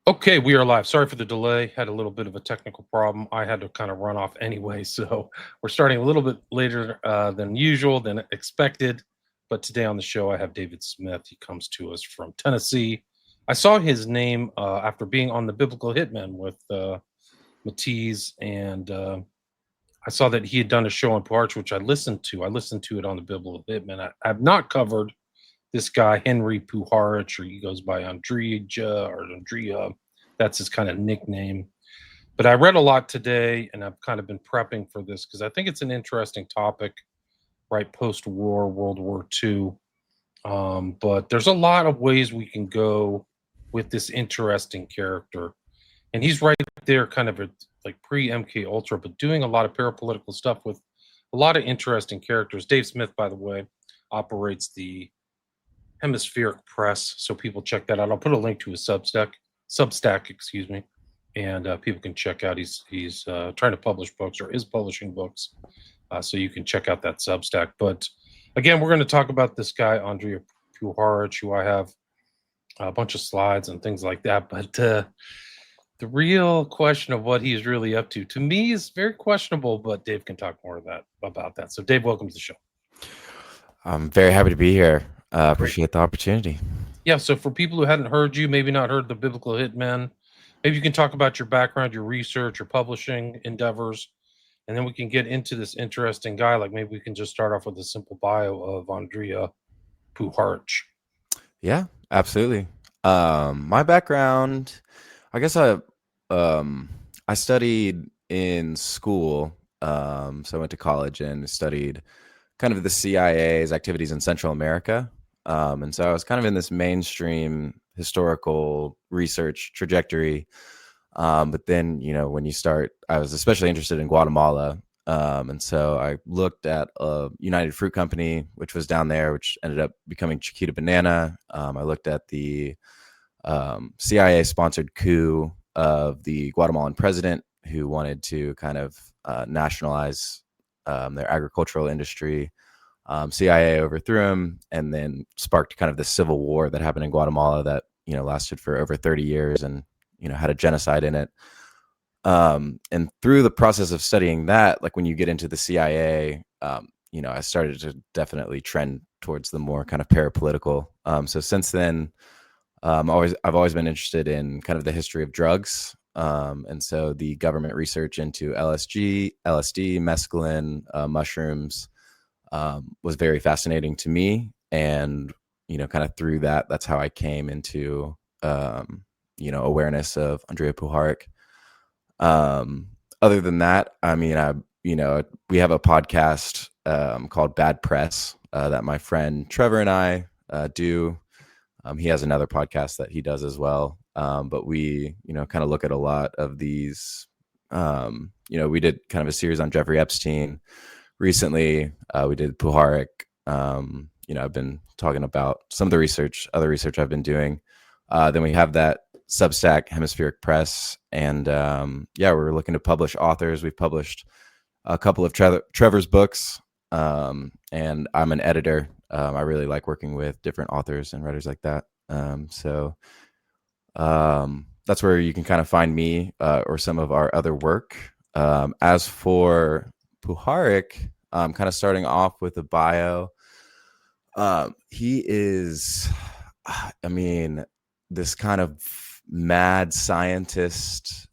Okay, we are live. Sorry for the delay. Had a little bit of a technical problem. I had to kind of run off anyway, so we're starting a little bit later than usual, than expected. But today on the show, I have David Smith. He comes to us from Tennessee. I saw his name after being on the Biblical Hitman with Matisse, and I saw that he had done a show on Puharich, which I listened to. I listened to it on the Biblical Hitman. I have not covered this guy, Henry Puharich, or he goes by Andrija or Andrija. That's his kind of nickname. But I read a lot today, and I've kind of been prepping for this because I think it's an interesting topic, right? Post war, World War II. But there's a lot of ways we can go with this interesting character. And he's right there, kind of like pre MK Ultra, but doing a lot of parapolitical stuff with a lot of interesting characters. Dave Smith, by the way, operates the Hemispheric Press, so people check that out. I'll put a link to his Substack, excuse me, and people can check out. He's trying to publish books or is publishing books, so you can check out that Substack. But again, we're going to talk about this guy Andrija Puharich, who I have a bunch of slides and things like that. But the real question of what he's really up to me is very questionable. But Dave can talk more about that. So, Dave, welcome to the show. I'm very happy to be here. Appreciate the opportunity. Yeah, so for people who hadn't heard you, maybe not heard the Biblical Hitman, maybe you can talk about your background, your research, your publishing endeavors, and then we can get into this interesting guy. Like maybe we can just start off with a simple bio of Andrija Puharich. Yeah, absolutely. My background, I guess I studied in school. So I went to college and studied kind of the CIA's activities in Central America. And so I was kind of in this mainstream historical research trajectory. But then, when you start, I was especially interested in Guatemala. And so I looked at a United Fruit Company, which was down there, which ended up becoming Chiquita Banana. I looked at the CIA-sponsored coup of the Guatemalan president who wanted to kind of nationalize their agricultural industry. CIA overthrew him and then sparked kind of the civil war that happened in Guatemala that, lasted for over 30 years and, had a genocide in it. And through the process of studying that, like when you get into the CIA, I started to definitely trend towards the more kind of parapolitical. So since then, I've always been interested in kind of the history of drugs. And so the government research into LSD, mescaline, mushrooms, was very fascinating to me. And, kind of through that, that's how I came into, awareness of Andrija Puharich. Other than that, I mean, we have a podcast called Bad Press that my friend Trevor and I do. He has another podcast that he does as well. But we, kind of look at a lot of these, we did kind of a series on Jeffrey Epstein. Recently, we did Puharich. I've been talking about some of the other research I've been doing. Then we have that Substack, Hemispheric Press, and we're looking to publish authors. We've published a couple of Trevor's books, and I'm an editor. I really like working with different authors and writers like that. So that's where you can kind of find me or some of our other work. As for Puharich, kind of starting off with a bio. He is, this kind of mad scientist,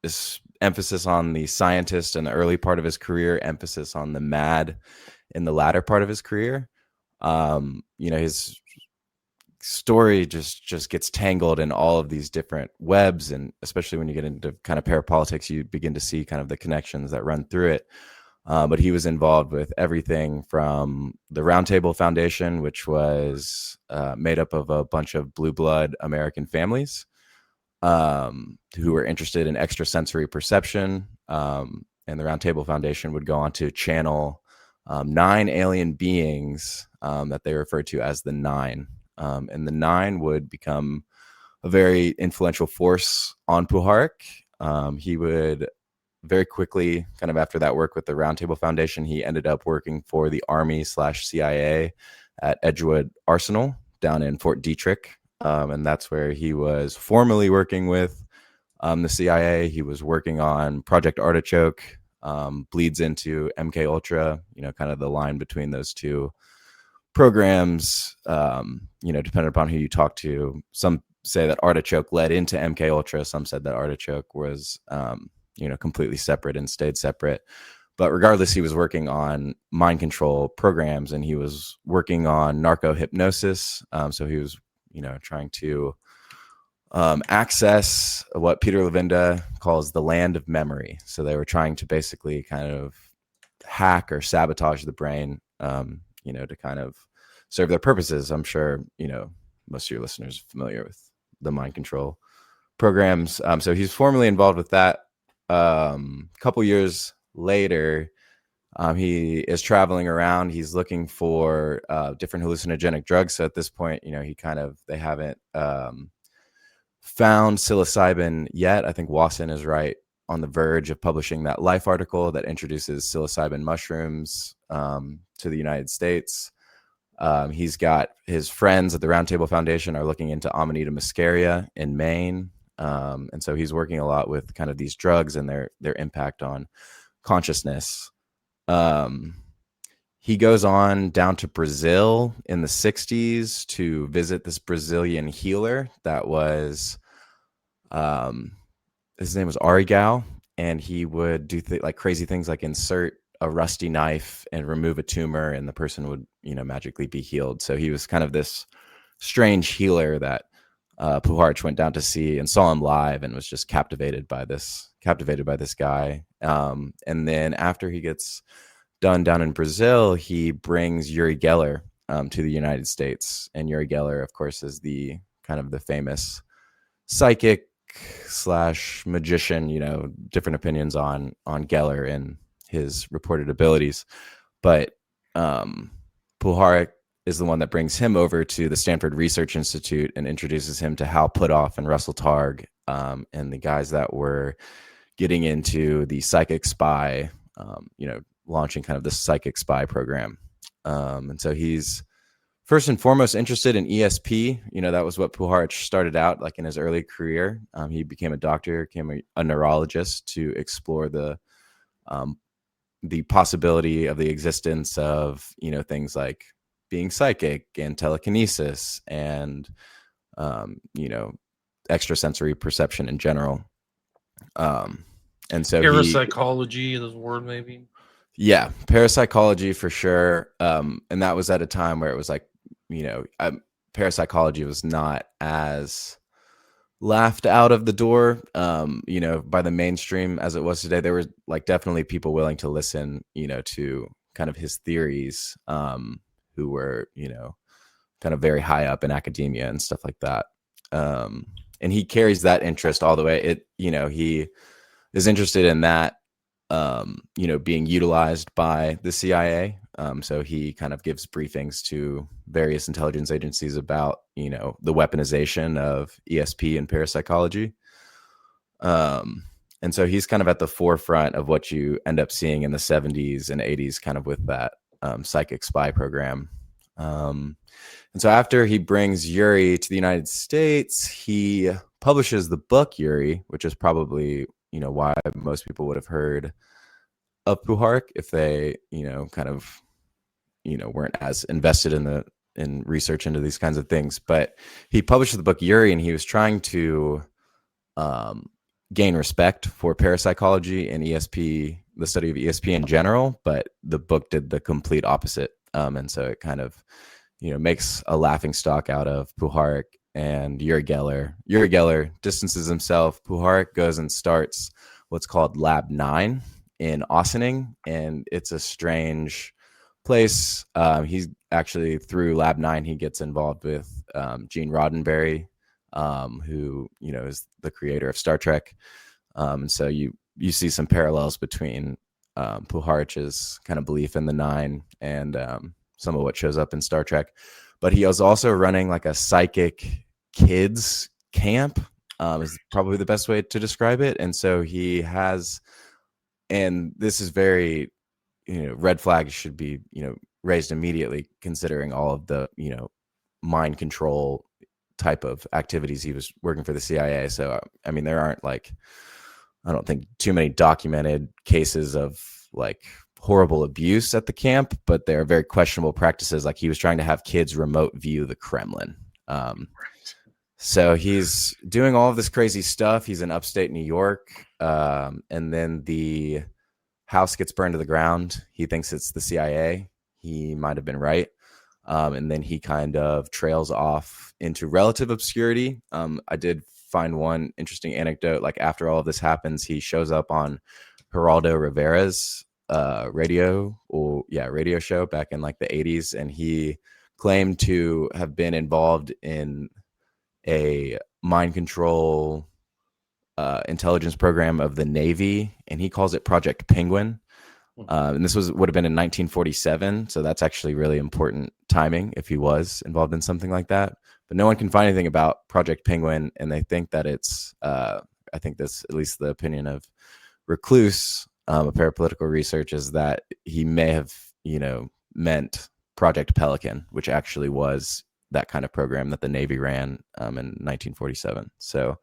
this emphasis on the scientist in the early part of his career, emphasis on the mad in the latter part of his career. His story just gets tangled in all of these different webs, and especially when you get into kind of parapolitics, you begin to see kind of the connections that run through it. But he was involved with everything from the Round Table Foundation, which was made up of a bunch of blue blood American families who were interested in extrasensory perception. And the Round Table Foundation would go on to channel 9 alien beings that they referred to as the Nine. And the Nine would become a very influential force on Puharich. He would very quickly, kind of after that work with the Round Table Foundation, he ended up working for the Army / CIA at Edgewood Arsenal down in Fort Detrick. and that's where he was formerly working with the CIA. He was working on Project Artichoke, bleeds into MK Ultra, kind of the line between those two programs, depending upon who you talk to. Some say that Artichoke led into MK Ultra. Some said that Artichoke was, completely separate and stayed separate. But regardless, he was working on mind control programs, and he was working on narco hypnosis. So he was, trying to access what Peter Levenda calls the land of memory. So they were trying to basically kind of hack or sabotage the brain, to kind of serve their purposes. I'm sure, most of your listeners are familiar with the mind control programs. So he's formally involved with that. A couple years later, he is traveling around. He's looking for different hallucinogenic drugs. So at this point, they haven't found psilocybin yet. I think Wasson is right on the verge of publishing that Life article that introduces psilocybin mushrooms to the United States. He's got his friends at the Roundtable Foundation are looking into Amanita muscaria in Maine. And so he's working a lot with kind of these drugs and their impact on consciousness. He goes on down to Brazil in the 60s to visit this Brazilian healer that was, his name was Arigal, and he would do like crazy things like insert a rusty knife and remove a tumor, and the person would, magically be healed. So he was kind of this strange healer that Puharich went down to see and saw him live and was just captivated by this guy. And then after he gets done down in Brazil, he brings Uri Geller to the United States. And Uri Geller, of course, is the kind of the famous psychic / magician. Different opinions on Geller and his reported abilities. But Puharich is the one that brings him over to the Stanford Research Institute and introduces him to Hal Puthoff and Russell Targ, and the guys that were getting into the psychic spy, launching kind of the psychic spy program. And so he's first and foremost interested in ESP. That was what Puharich started out like in his early career. He became a doctor, became a neurologist to explore the possibility of the existence of, things like being psychic and telekinesis and, extrasensory perception in general. And so parapsychology is the word, maybe. Yeah, parapsychology for sure. And that was at a time where it was like, parapsychology was not as laughed out of the door, by the mainstream as it was today. There were like definitely people willing to listen, to kind of his theories, who were, kind of very high up in academia and stuff like that. And he carries that interest all the way. He is interested in that, being utilized by the CIA. So he kind of gives briefings to various intelligence agencies about, the weaponization of ESP and parapsychology. And so he's kind of at the forefront of what you end up seeing in the 70s and 80s, kind of with that psychic spy program. And so after he brings Uri to the United States, he publishes the book Uri, which is probably, why most people would have heard of Puharich if they, kind of, weren't as invested in research into these kinds of things. But he published the book Uri, and he was trying to gain respect for parapsychology and ESP, the study of ESP in general. But the book did the complete opposite. And so it kind of, makes a laughing stock out of Puharich and Uri Geller. Uri Geller distances himself. Puharich goes and starts what's called Lab 9 in Ossining, and it's a strange place. He's actually, through Lab 9, he gets involved with Gene Roddenberry, who, is the creator of Star Trek. And so you see some parallels between Puharich's kind of belief in the Nine and some of what shows up in Star Trek. But he was also running like a psychic kids camp, is probably the best way to describe it. And so he has, and this is very, red flags should be, raised immediately, considering all of the, mind control type of activities he was working for the CIA. So, I mean, there aren't like, I don't think too many documented cases of like horrible abuse at the camp, but there are very questionable practices. Like he was trying to have kids remote view the Kremlin. So he's doing all of this crazy stuff. He's in upstate New York. And then the house gets burned to the ground. He thinks it's the CIA. He might have been right. And then he kind of trails off into relative obscurity. I did find one interesting anecdote. Like after all of this happens, he shows up on Geraldo Rivera's radio show back in like the 80s. And he claimed to have been involved in a mind control intelligence program of the Navy, and he calls it Project Penguin. And this would have been in 1947, so that's actually really important timing if he was involved in something like that. But no one can find anything about Project Penguin, and they think that it's I think that's at least the opinion of Recluse, a parapolitical research, is that he may have meant Project Pelican, which actually was that kind of program that the Navy ran in 1947. So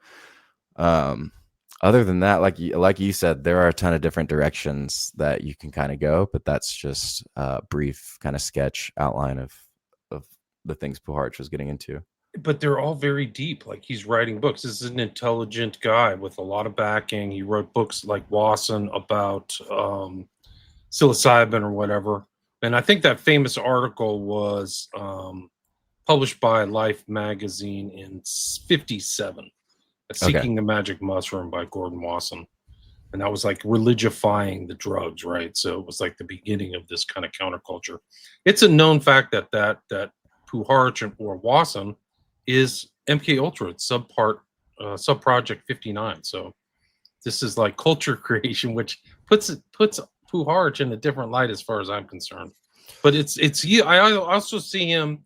other than that, like you said, there are a ton of different directions that you can kind of go, but that's just a brief kind of sketch outline of the things Puharich was getting into. But they're all very deep. Like he's writing books. This is an intelligent guy with a lot of backing. He wrote books like Wasson about psilocybin or whatever. And I think that famous article was published by Life magazine in 1957. Seeking the Magic Mushroom by Gordon Wasson. And that was like religifying the drugs, right? So it was like the beginning of this kind of counterculture. It's a known fact that Puharich or Wasson is MK Ultra. It's subproject 59. So this is like culture creation, which puts Puharich in a different light as far as I'm concerned. But I also see him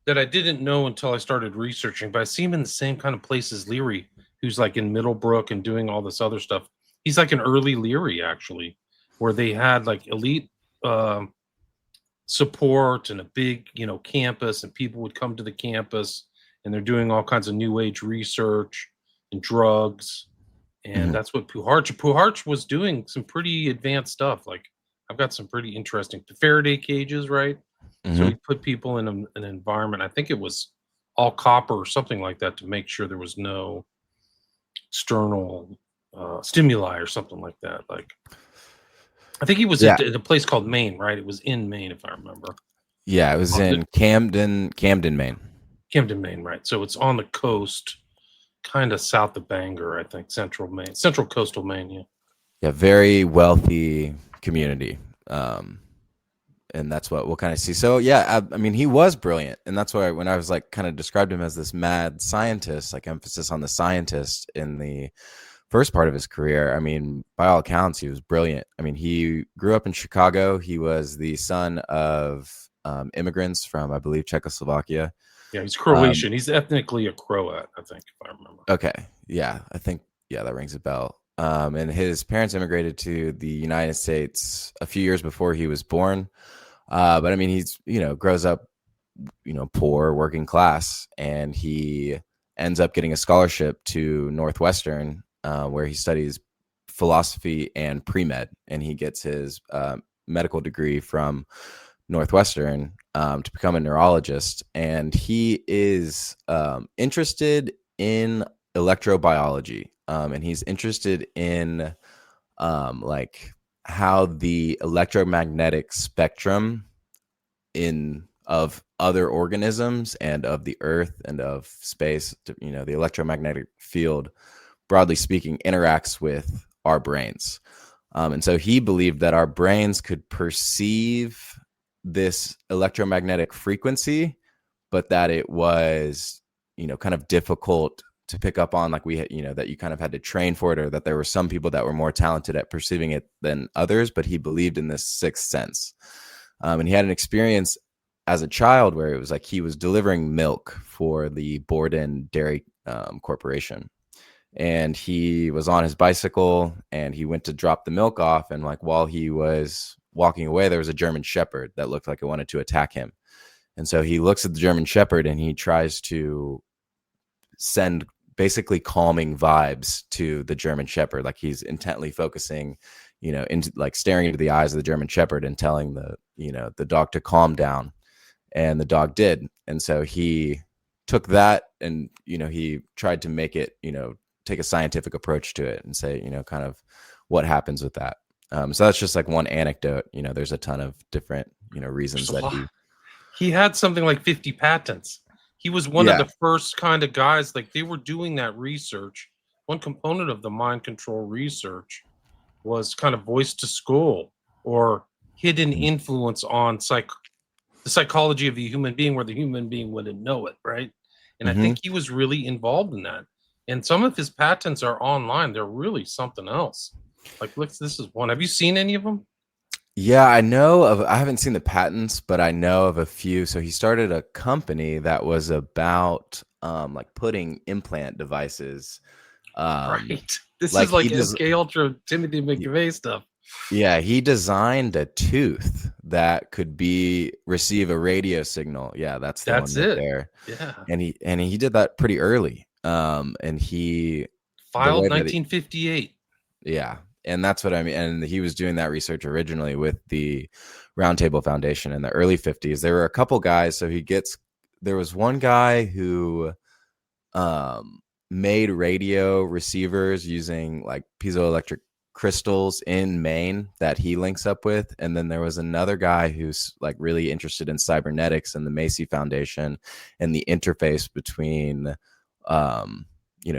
that I didn't know until I started researching, but I see him in the same kind of place as Leary, who's like in Middlebrook and doing all this other stuff. He's like an early Leary, actually, where they had like elite support and a big, campus, and people would come to the campus, and they're doing all kinds of new age research and drugs. And that's what Puharich was doing some pretty advanced stuff. Like I've got some pretty interesting Faraday cages, right? So he put people in an environment, I think it was all copper or something like that, to make sure there was no external stimuli or something like that. Like, I think he was at a place called Maine, right? It was in Maine, if I remember. Yeah, it was in Camden, Maine. Camden, Maine, right. So it's on the coast, kind of south of Bangor, I think, central coastal Maine, yeah. Yeah, very wealthy community. And that's what we'll kind of see. So yeah, I mean, he was brilliant, and that's why when I was like kind of described him as this mad scientist, like emphasis on the scientist in the first part of his career, I mean, by all accounts, he was brilliant. I mean, he grew up in Chicago. He was the son of immigrants from, I believe, Czechoslovakia. Yeah, he's Croatian. He's ethnically a Croat, I think, if I remember. Okay, yeah, I think that rings a bell. And his parents immigrated to the United States a few years before he was born. But I mean, he's, grows up, poor, working class, and he ends up getting a scholarship to Northwestern, where he studies philosophy and pre-med, and he gets his medical degree from Northwestern to become a neurologist. And he is interested in electrobiology. And he's interested in like how the electromagnetic spectrum of other organisms and of the earth and of space, the electromagnetic field, broadly speaking, interacts with our brains. And so he believed that our brains could perceive this electromagnetic frequency, but that it was, kind of difficult to pick up on, like we had, that you kind of had to train for it, or that there were some people that were more talented at perceiving it than others. But he believed in this sixth sense. And he had an experience as a child where it was like he was delivering milk for the Borden Dairy Corporation. And he was on his bicycle and he went to drop the milk off. And like while he was walking away, there was a German Shepherd that looked like it wanted to attack him. And so he looks at the German Shepherd and he tries to send basically calming vibes to the German Shepherd. Like he's intently focusing, into like staring into the eyes of the German Shepherd and telling the dog to calm down. And the dog did. And so he took that and, he tried to make it, take a scientific approach to it and say, kind of what happens with that. So that's just like one anecdote. There's a ton of different, reasons that he had something like 50 patents. He was one of the first kind of guys, like they were doing that research. One component of the mind control research was kind of voice to skull or hidden influence on the psychology of the human being where the human being wouldn't know it, right? And I think he was really involved in that. And some of his patents are online. They're really something else. Like, look, this is one. Have you seen any of them? Yeah, I haven't seen the patents, but I know of a few. So he started a company that was about like putting implant devices. Right. This like is like MK Ultra, Timothy McVeigh stuff. Yeah, he designed a tooth that could receive a radio signal. Yeah, that's it. There. Yeah. And he did that pretty early. And he filed 1958. Yeah. And that's what I mean. And he was doing that research originally with the Roundtable Foundation in the early 50s. There were a couple guys. So there was one guy who made radio receivers using like piezoelectric crystals in Maine that he links up with. And then there was another guy who's like really interested in cybernetics and the Macy Foundation and the interface between,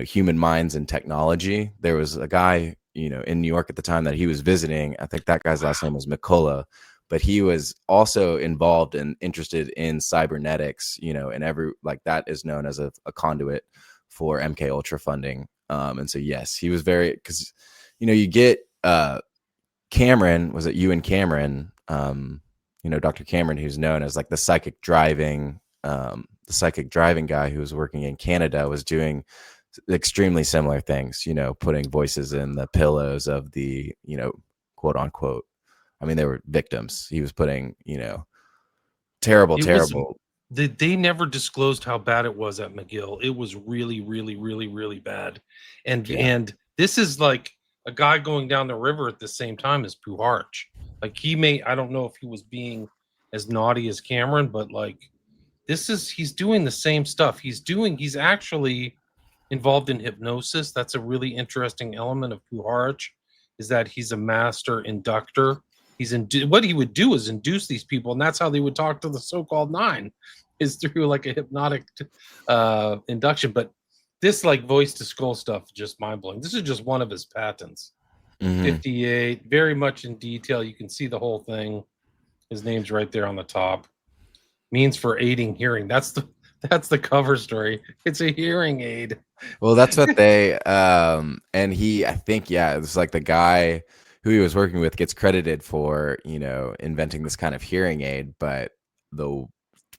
human minds and technology. There was a guy, in New York at the time that he was visiting. I think that guy's last name was McCullough, but he was also involved and interested in cybernetics, and that is known as a conduit for MK Ultra funding. And so, yes, he was because, you get Cameron, was it Ewan Cameron, Dr. Cameron, who's known as like the psychic driving guy who was working in Canada, was doing extremely similar things, putting voices in the pillows of the, quote unquote. I mean, they were victims. He was putting, terrible. They never disclosed how bad it was at McGill. It was really, really, really, really bad. And this is like a guy going down the river at the same time as Puharich. Like I don't know if he was being as naughty as Cameron, but like he's doing the same stuff. He's actually involved in hypnosis. That's a really interesting element of Puharich, is that he's a master inductor. What he would do is induce these people, and that's how they would talk to the so-called nine, is through like a hypnotic induction. But this like voice to skull stuff, just mind-blowing. This is just one of his patents. 58, very much in detail. You can see the whole thing. His name's right there on the top. Means for aiding hearing. That's the cover story. It's a hearing aid. Well, that's what they and I think it's like the guy who he was working with gets credited for, inventing this kind of hearing aid, but the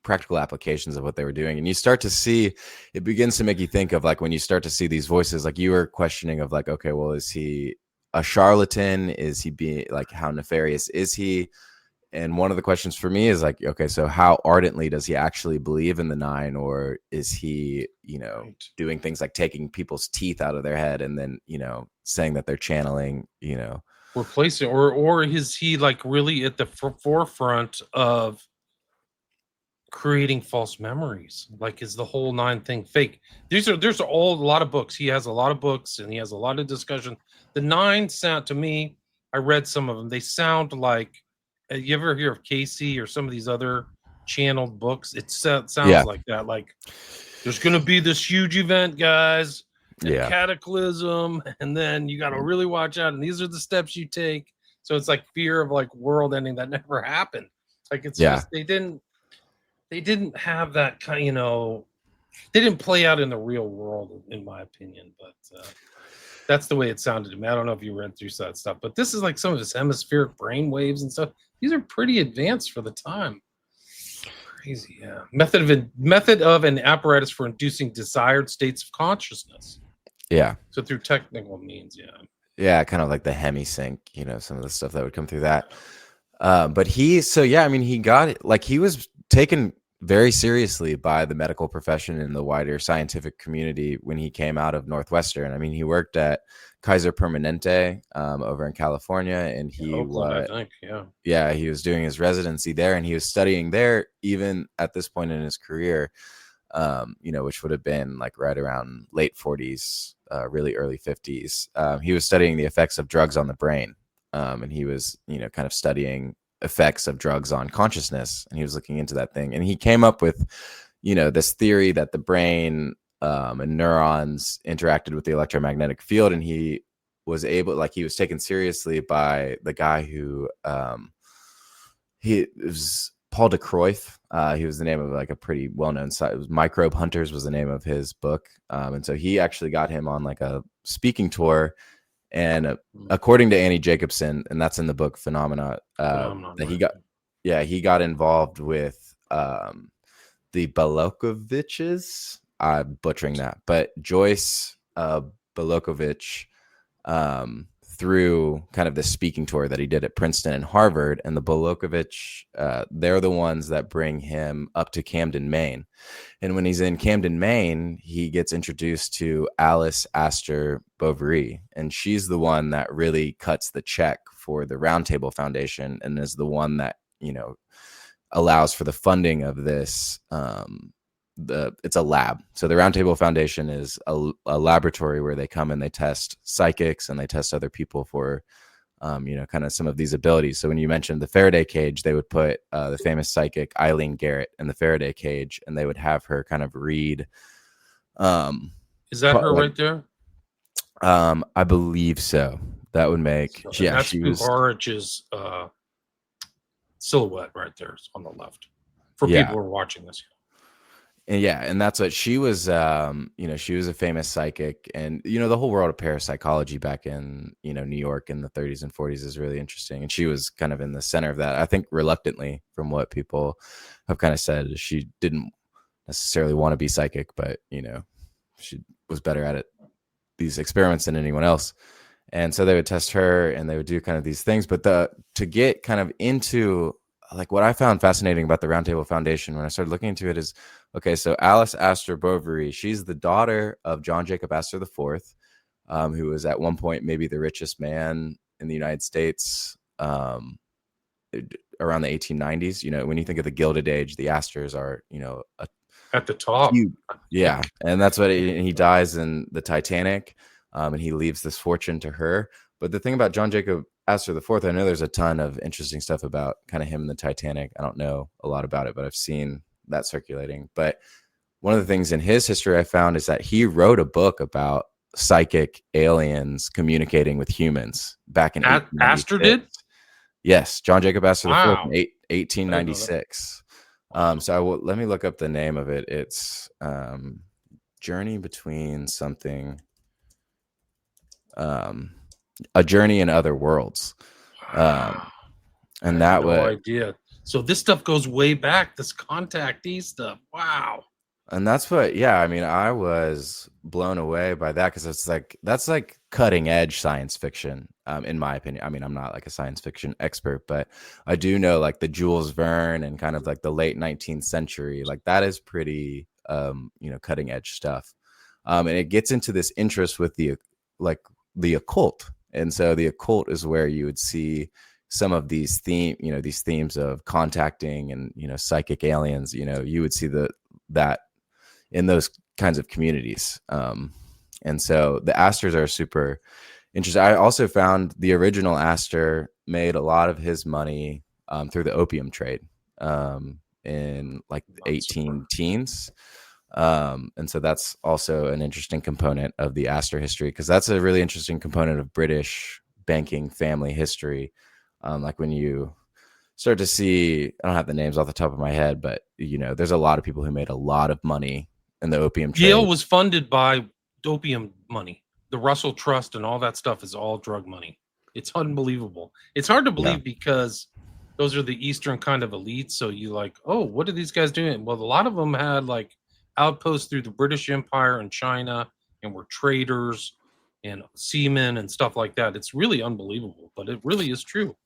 practical applications of what they were doing, and you start to see, it begins to make you think of like when you start to see these voices, like you were questioning of like, okay, well, is he a charlatan? Is he being like, how nefarious is he? And one of the questions for me is like, okay, so how ardently does he actually believe in the nine, or is he, doing things like taking people's teeth out of their head and then, saying that they're channeling, replacing, or is he like really at the forefront of creating false memories? Like, is the whole nine thing fake? There's a lot of books. He has a lot of books and he has a lot of discussion. The nine sound to me, I read some of them. They sound like, you ever hear of Casey or some of these other channeled books? It sounds like that. Like, there's going to be this huge event, guys, cataclysm, and then you got to really watch out. And these are the steps you take. So it's like fear of like world ending that never happened. Like it's just they didn't have that kind. They didn't play out in the real world, in my opinion. But that's the way it sounded to me. I don't know if you read through that stuff, but this is like some of his hemispheric brain waves and stuff. These are pretty advanced for the time. Crazy, yeah. Method of an apparatus for inducing desired states of consciousness. Yeah. So through technical means, Yeah, kind of like the hemisync, some of the stuff that would come through that. But he got it. Like he was taking very seriously by the medical profession and the wider scientific community when he came out of Northwestern. I mean, he worked at Kaiser Permanente over in California, and Oakland, I think. yeah, he was doing his residency there, and he was studying there even at this point in his career, which would have been like right around late 40s, really early 50s. He was studying the effects of drugs on the brain, and he was, kind of studying effects of drugs on consciousness, and he was looking into that thing, and he came up with, this theory that the brain and neurons interacted with the electromagnetic field, and he was taken seriously by the guy who it was Paul de Cruyff. He was the name of like a pretty well-known site. It was Microbe Hunters was the name of his book, and so he actually got him on like a speaking tour. And according to Annie Jacobson, and that's in the book Phenomena, that he got involved with the Balokoviches. I'm butchering that, but Joyce Balokovich, through kind of the speaking tour that he did at Princeton and Harvard, and the Balokovich, they're the ones that bring him up to Camden, Maine. And when he's in Camden, Maine, he gets introduced to Alice Astor Bovary, and she's the one that really cuts the check for the Roundtable Foundation, and is the one that, allows for the funding of this. It's a lab. So the Roundtable Foundation is a laboratory where they come and they test psychics and they test other people for, kind of some of these abilities. So when you mentioned the Faraday cage, they would put the famous psychic Eileen Garrett in the Faraday cage, and they would have her kind of read. Is that her right there? I believe so. That would make that's Puharich's silhouette right there on the left for people who are watching this. And that's what she was. She was a famous psychic, and the whole world of parapsychology back in New York in the 30s and 40s is really interesting. And she was kind of in the center of that. I think reluctantly, from what people have kind of said, she didn't necessarily want to be psychic, but she was better at it, these experiments, than anyone else. And so they would test her, and they would do kind of these things. But to get kind of into like what I found fascinating about the Roundtable Foundation when I started looking into it is, okay, so Alice Astor Bovary, she's the daughter of John Jacob Astor IV, who was at one point maybe the richest man in the United States around the 1890s. When you think of the Gilded Age, the Astors are, at the top. Yeah. And that's what he dies in the Titanic, and he leaves this fortune to her. But the thing about John Jacob Astor IV, I know there's a ton of interesting stuff about kind of him in the Titanic. I don't know a lot about it, but I've seen that circulating. But one of the things in his history I found is that he wrote a book about psychic aliens communicating with humans back in Astor did? Yes, John Jacob Astor IV, 1896. Let me look up the name of it. It's Journey Between something. A Journey in Other Worlds. And that was no idea. So this stuff goes way back, this contactee stuff. Wow. And that's what, I was blown away by that, because it's like, that's like cutting edge science fiction, in my opinion. I mean, I'm not like a science fiction expert, but I do know like the Jules Verne and kind of like the late 19th century, like that is pretty, cutting edge stuff. And it gets into this interest with the occult. And so the occult is where you would see some of these themes of contacting and, psychic aliens, you would see that in those kinds of communities. And so the Astors are super interesting. I also found the original Astor made a lot of his money through the opium trade in like the 18 teens. And so that's also an interesting component of the Astor history, because that's a really interesting component of British banking family history. Like when you start to see, I don't have the names off the top of my head, but there's a lot of people who made a lot of money in the opium trade. Yale was funded by opium money. The Russell Trust and all that stuff is all drug money. It's unbelievable. It's hard to believe because those are the Eastern kind of elites. So you like, oh, what are these guys doing? Well, a lot of them had like outposts through the British Empire and China, and were traders and seamen and stuff like that. It's really unbelievable, but it really is true.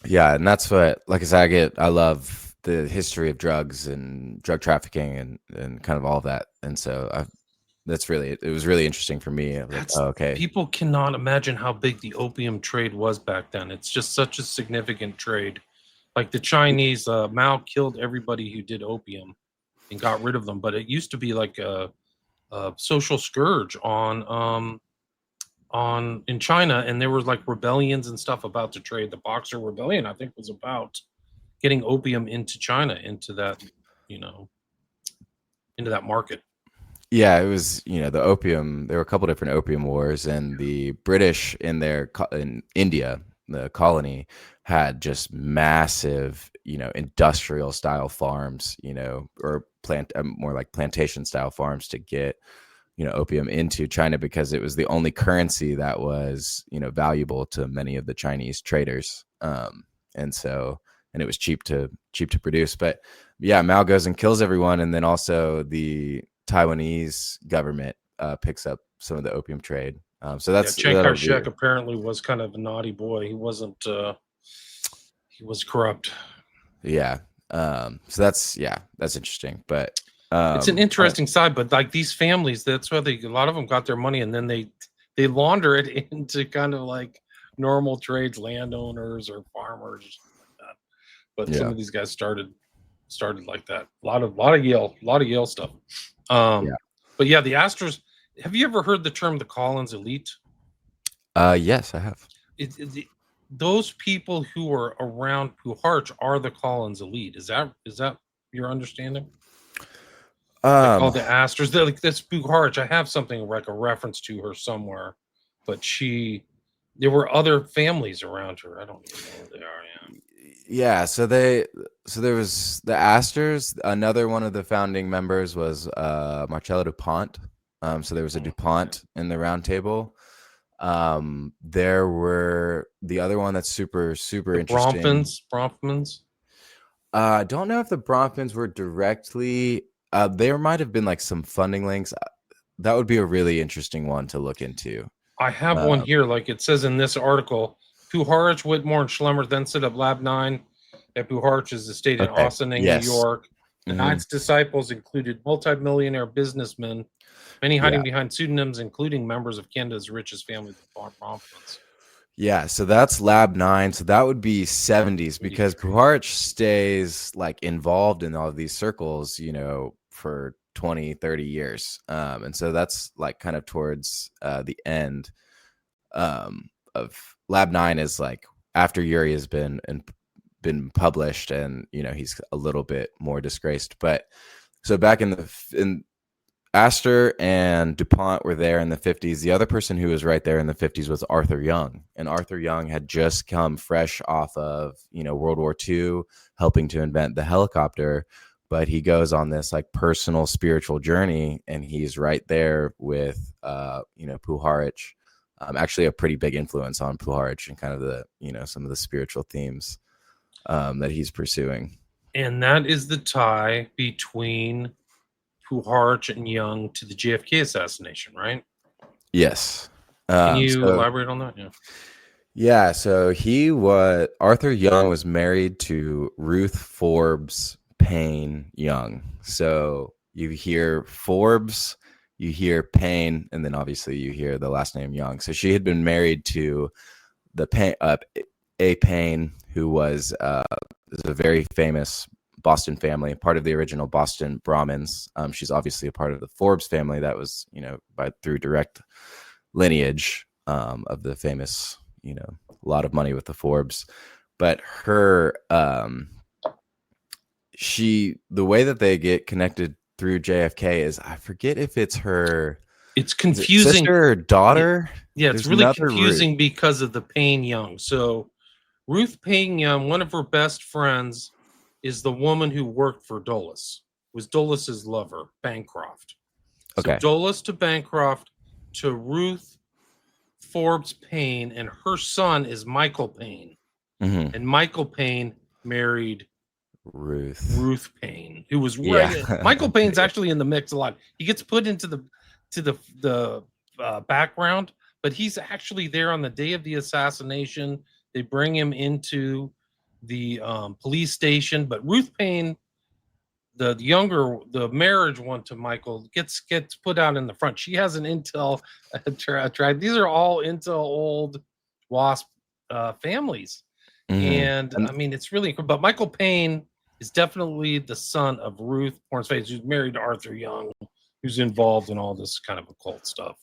Yeah, and that's what, like I said, I love the history of drugs and drug trafficking and kind of all of that. And so it was really interesting for me. I was like, oh, okay. People cannot imagine how big the opium trade was back then. It's just such a significant trade. Like the Chinese, Mao killed everybody who did opium and got rid of them. But it used to be like a social scourge on in China, and there were like rebellions and stuff about the trade. The Boxer Rebellion, I think, was about getting opium into China, into that, into that market. Yeah, it was, the opium. There were a couple different opium wars, and the British in India, the colony, had just massive, industrial style farms, or more like plantation style farms to get, opium into China, because it was the only currency that was, valuable to many of the Chinese traders. And it was cheap to produce. But yeah, Mao goes and kills everyone, and then also the Taiwanese government picks up some of the opium trade. So that's Chiang Kai-shek apparently was kind of a naughty boy. He wasn't. He was corrupt. Yeah. So that's interesting. But it's an interesting side. But like these families, that's why a lot of them got their money, and then they launder it into kind of like normal trades, landowners or farmers. But some of these guys started like that. A lot of Yale stuff. But yeah, the Astros. Have you ever heard the term the Collins elite? Yes, I have. Those people who are around Puharich are the Collins elite. Is that your understanding? All the Astros. Like this Puharich. I have something like a reference to her somewhere, but there were other families around her. I don't even know who they are. Yeah, so there was the Astors. Another one of the founding members was Marcello DuPont. So there was a DuPont in the round table. There were the other one that's super interesting. Bronfmans. I don't know if the Bronfmans were directly. There might have been like some funding links. That would be a really interesting one to look into. I have one here, like it says in this article. Puharich, Whitmore, and Schlemmer then set up Lab 9 at Puharich's estate in Austining, New York. The Nine's disciples included multimillionaire businessmen, many hiding behind pseudonyms, including members of Canada's richest family, the Bronfmans. Yeah, so that's Lab 9. So that would be 70s, because Puharich stays like involved in all of these circles, for 20, 30 years. And so that's like kind of towards the end of Lab 9 is like after Yuri has been published, and he's a little bit more disgraced. But so back in Astor and DuPont were there in the 50s. The other person who was right there in the 50s was Arthur Young, and Arthur Young had just come fresh off of World War II, helping to invent the helicopter. But he goes on this like personal spiritual journey, and he's right there with Puharich. Actually a pretty big influence on Puharich and kind of the, some of the spiritual themes that he's pursuing. And that is the tie between Puharich and Young to the JFK assassination, right? Yes. Can you elaborate on that? Yeah. So Arthur Young was married to Ruth Forbes Payne Young. So you hear Forbes, you hear Payne, and then obviously you hear the last name Young. So she had been married to A. Payne, who was a very famous Boston family, part of the original Boston Brahmins. She's obviously a part of the Forbes family that was, through direct lineage of the famous, a lot of money with the Forbes. But her, the way that they get connected through JFK is, I forget if it's her. It's confusing. Sister or daughter? Yeah, it's really confusing because of the Payne Young. So Ruth Payne Young, one of her best friends, is the woman who worked for Dulles. Was Dulles' lover, Bancroft. So Dulles to Bancroft to Ruth Forbes Payne, and her son is Michael Payne. Mm-hmm. And Michael Payne married Ruth Payne, who was Michael Payne's actually in the mix a lot. He gets put into the background, but he's actually there on the day of the assassination. They bring him into the police station. But Ruth Payne, the younger, the marriage one to Michael, gets put out in the front. She has an intel tribe. These are all intel old WASP families. And I mean, it's really cool. But Michael Payne is definitely the son of Ruth Pornsface, who's married to Arthur Young, who's involved in all this kind of occult stuff.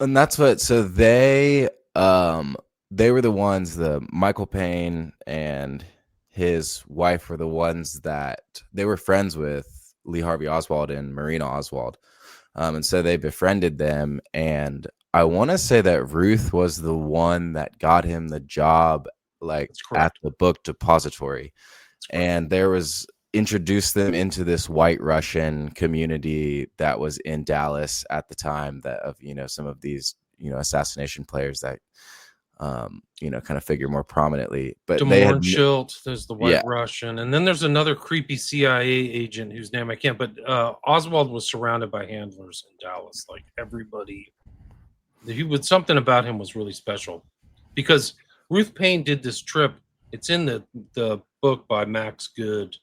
And that's what, so they were the ones, the Michael Payne and his wife were the ones that they were friends with Lee Harvey Oswald and Marina Oswald. And so they befriended them. And I want to say that Ruth was the one that got him the job, like at the book depository. And there was introduced them into this white Russian community that was in Dallas at the time, that of, you know, some of these, you know, assassination players that, you know, kind of figure more prominently. But they had Schilt, there's the white Russian, and then there's another creepy CIA agent whose name I can't, but Oswald was surrounded by handlers in Dallas. Like everybody, something about him was really special, because Ruth Payne did this trip. It's in the book by Max Good.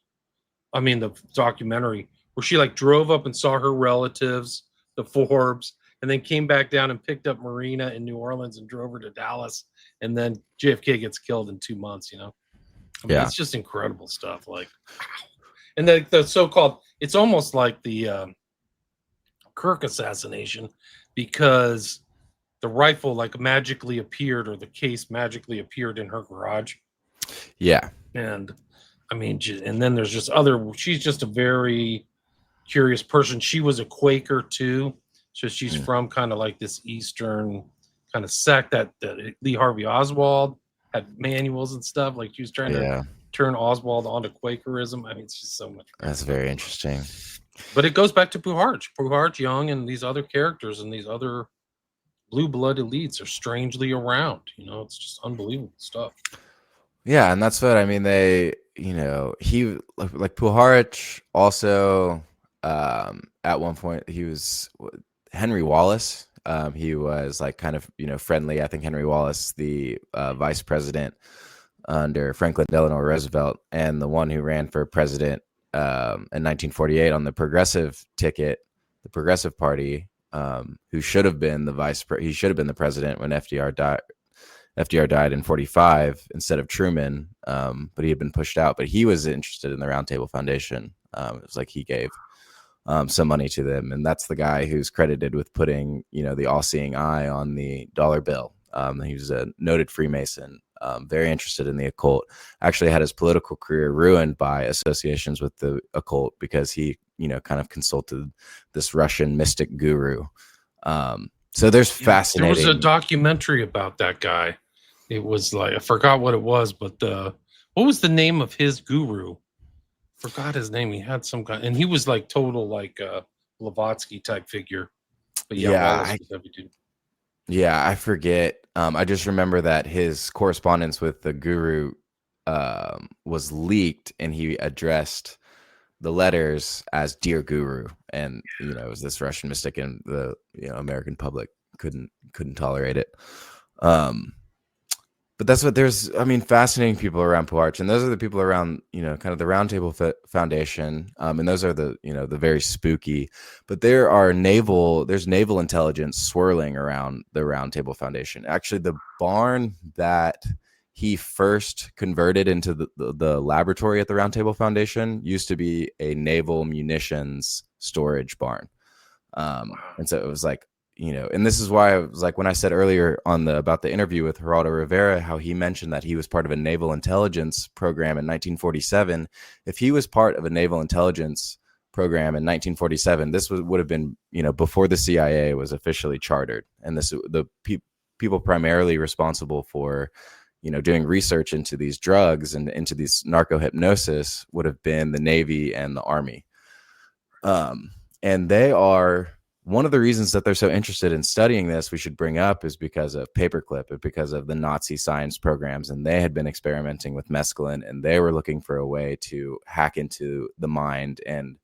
I mean, the documentary, where she like drove up and saw her relatives, the Forbes, and then came back down and picked up Marina in New Orleans and drove her to Dallas. And then JFK gets killed in 2 months, you know? I mean, it's just incredible stuff. Like, and the so-called, it's almost like the Kirk assassination, because the rifle like magically appeared, or the case magically appeared in her garage. Yeah. And I mean, and then there's just she's just a very curious person. She was a Quaker too. So she's from kind of like this Eastern kind of sect that Lee Harvey Oswald had manuals and stuff. Like she was trying to turn Oswald onto Quakerism. I mean, it's just so much. That's very interesting. But it goes back to Puharich, Young, and these other characters and these other blue-blood elites are strangely around. You know, it's just unbelievable stuff. Yeah, and that's what I mean. They, you know, he like Puharich also at one point he was Henry Wallace. He was like kind of, you know, friendly. I think Henry Wallace, the vice president under Franklin Delano Roosevelt, and the one who ran for president in 1948 on the progressive ticket, the Progressive Party, who should have been he should have been the president when FDR died. FDR died in 1945 instead of Truman, but he had been pushed out. But he was interested in the Round Table Foundation. It was like he gave some money to them, and that's the guy who's credited with putting, you know, the all-seeing eye on the dollar bill. He was a noted Freemason, very interested in the occult. Actually had his political career ruined by associations with the occult, because he, you know, kind of consulted this Russian mystic guru. So there's fascinating. There was a documentary about that guy. It was like, I forgot what it was, but what was the name of his guru? Forgot his name. He had some guy, and he was like total like Blavatsky type figure. But I forget. I just remember that his correspondence with the guru was leaked, and he addressed the letters as "Dear Guru," and you know, it was this Russian mystic, and the, you know, American public couldn't tolerate it. But that's what I mean, fascinating people around Puharich, and those are the people around, you know, kind of the Round Table Foundation, and those are the, you know, the very spooky. But there's naval intelligence swirling around the Round Table Foundation. Actually, the barn that he first converted into the laboratory at the Round Table Foundation used to be a naval munitions storage barn, and so it was like, you know, and this is why I was like, when I said earlier about the interview with Geraldo Rivera, how he mentioned that he was part of a naval intelligence program in 1947. If he was part of a naval intelligence program in 1947, this would have been, you know, before the CIA was officially chartered, and the people primarily responsible for, you know, doing research into these drugs and into these narco-hypnosis would have been the Navy and the Army, and they are. One of the reasons that they're so interested in studying this, we should bring up, is because of Paperclip, and because of the Nazi science programs. And they had been experimenting with mescaline, and they were looking for a way to hack into the mind and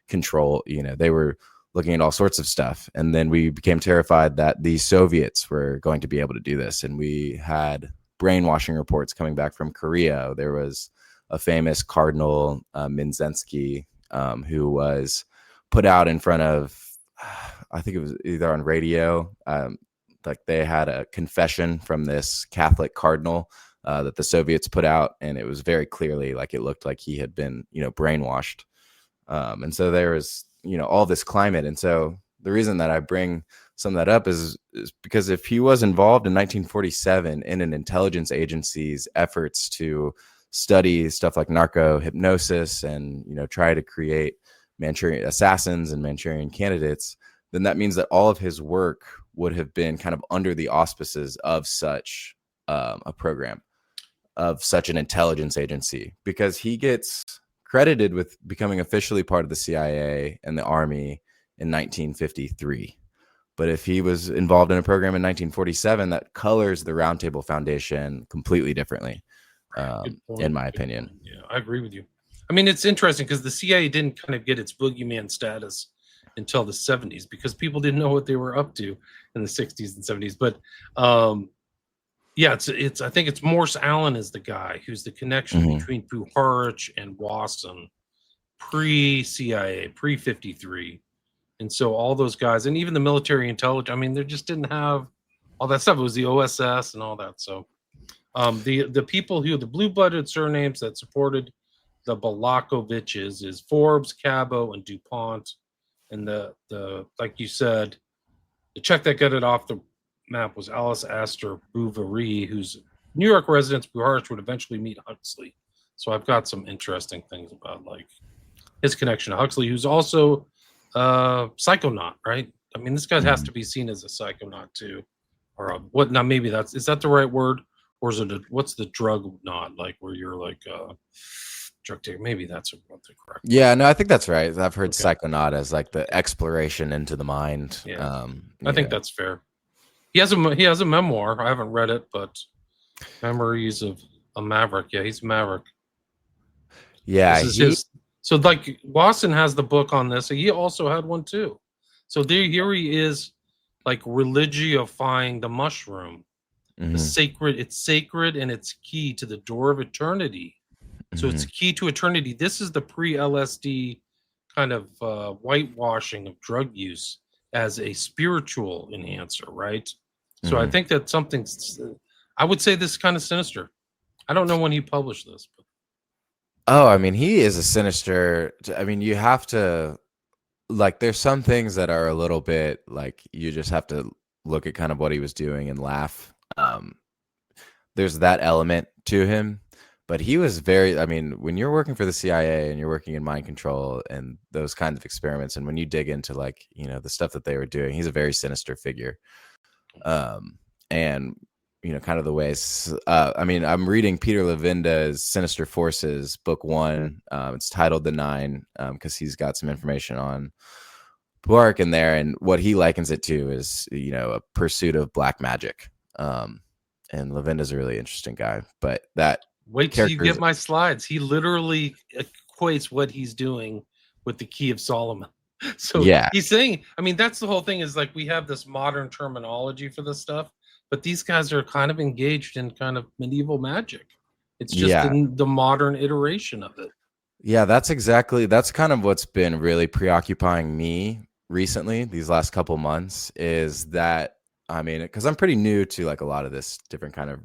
control, you know, they were looking at all sorts of stuff. And then we became terrified that the Soviets were going to be able to do this. And we had brainwashing reports coming back from Korea. There was a famous cardinal, Minzensky, who was put out in front of, I think it was either on radio, like they had a confession from this Catholic cardinal that the Soviets put out, and it was very clearly like it looked like he had been, brainwashed. And so there was, all this climate. And so the reason that I bring some of that up is because if he was involved in 1947 in an intelligence agency's efforts to study stuff like narco hypnosis and, try to create Manchurian assassins and Manchurian candidates, then that means that all of his work would have been kind of under the auspices of such a program, of such an intelligence agency, because he gets credited with becoming officially part of the CIA and the Army in 1953. But if he was involved in a program in 1947, that colors the Roundtable Foundation completely differently, in my opinion. Yeah, I agree with you. I mean, it's interesting because the CIA didn't kind of get its boogeyman status until the 70s because people didn't know what they were up to in the 60s and 70s. But yeah, it's I think it's Morse Allen is the guy who's the connection between Puharich and Wasson pre-CIA, pre-53. And so all those guys, and even the military intelligence, I mean, they just didn't have all that stuff. It was the OSS and all that. So the people who, the blue-blooded surnames that supported the Balakoviches is Forbes, Cabo, and DuPont. And the like you said, the Czech that got it off the map was Alice Astor Bouverie, whose New York residence Puharich would eventually meet Huxley. So I've got some interesting things about like his connection to Huxley, who's also psychonaut, right? I mean, this guy has to be seen as a psychonaut too, or what? Now, maybe is that the right word, or is it what's the drug not like where you're like drug taker? Maybe that's what the correct. Yeah, no, I think that's right. I've heard psychonaut as like the exploration into the mind. Yeah, I think that's fair. He has a memoir. I haven't read it, but Memories of a Maverick. Yeah, he's a Maverick. Yeah, so like Wasson has the book on this. He also had one too. So here he is, like religifying the mushroom, the sacred. It's sacred and it's key to the door of eternity. So it's key to eternity. This is the pre-LSD kind of whitewashing of drug use as a spiritual enhancer, right? So I think that I would say this is kind of sinister. I don't know when he published this, but. Oh, I mean, he is a sinister. I mean, you have to, like, there's some things that are a little bit like you just have to look at kind of what he was doing and laugh. There's that element to him, but he was I mean, when you're working for the CIA and you're working in mind control and those kinds of experiments, and when you dig into like, the stuff that they were doing, he's a very sinister figure. And kind of the ways. I mean, I'm reading Peter Levinda's Sinister Forces, book 1. It's titled The Nine, because he's got some information on Puharich in there, and what he likens it to is, a pursuit of black magic. And Levinda's a really interesting guy. But wait till you get my slides. He literally equates what he's doing with the Key of Solomon. So yeah, he's saying, I mean, that's the whole thing is like we have this modern terminology for this stuff. But these guys are kind of engaged in kind of medieval magic. It's just the modern iteration of it. Yeah, that's kind of what's been really preoccupying me recently, these last couple months, is that, I mean, because I'm pretty new to like a lot of this different kind of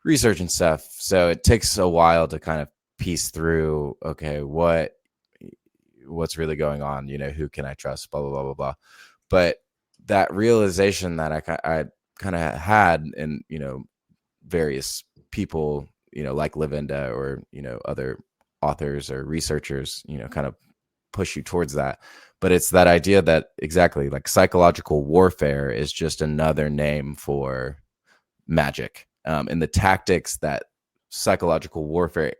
research and stuff. So it takes a while to kind of piece through, okay, what's really going on? Who can I trust? Blah, blah, blah, blah, blah. But that realization that I kind of had in various people like Levinda or other authors or researchers kind of push you towards that, but it's that idea that exactly like psychological warfare is just another name for magic, and the tactics that psychological warfare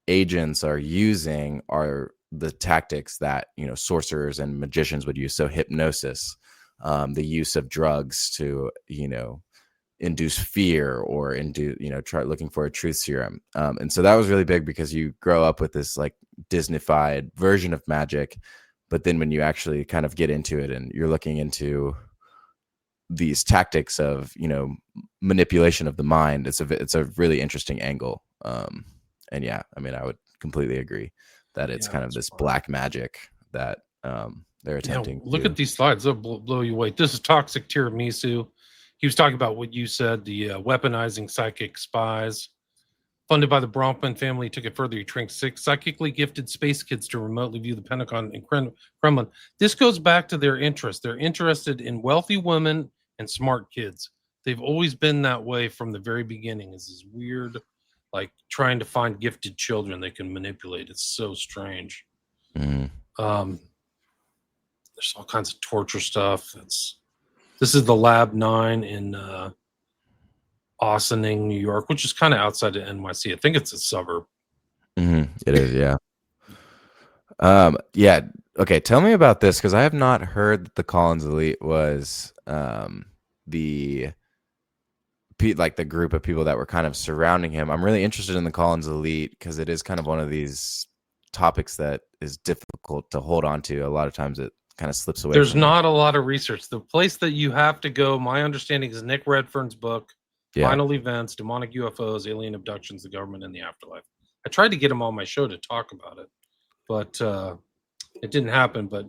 agents are using are the tactics that sorcerers and magicians would use. So hypnosis, the use of drugs to, induce fear or try looking for a truth serum. And so that was really big because you grow up with this like Disneyfied version of magic. But then when you actually kind of get into it and you're looking into these tactics of, manipulation of the mind, it's a really interesting angle. yeah, I mean, I would completely agree that it's kind of this black magic that they're attempting look to. at these slides. They'll blow you away. This is Toxic Tiramisu. He was talking about what you said, the weaponizing psychic spies. Funded by the Bronfman family, took it further. He trained 6 psychically gifted space kids to remotely view the Pentagon and Kremlin. This goes back to their interest. They're interested in wealthy women and smart kids. They've always been that way from the very beginning. Is this weird, like trying to find gifted children they can manipulate? It's so strange. Mhm. There's all kinds of torture stuff. This is the Lab 9 in Ossining, New York, which is kind of outside of NYC. I think it's a suburb. It is, yeah. Yeah. Okay. Tell me about this, because I have not heard that the Collins Elite was the group of people that were kind of surrounding him. I'm really interested in the Collins Elite because it is kind of one of these topics that is difficult to hold on to. A lot of times it kind of slips away. There's not a lot of research. The place that you have to go, my understanding, is Nick Redfern's book, Final Events, Demonic UFOs, Alien Abductions, the Government, and the Afterlife. I tried to get him on my show to talk about it, but it didn't happen. But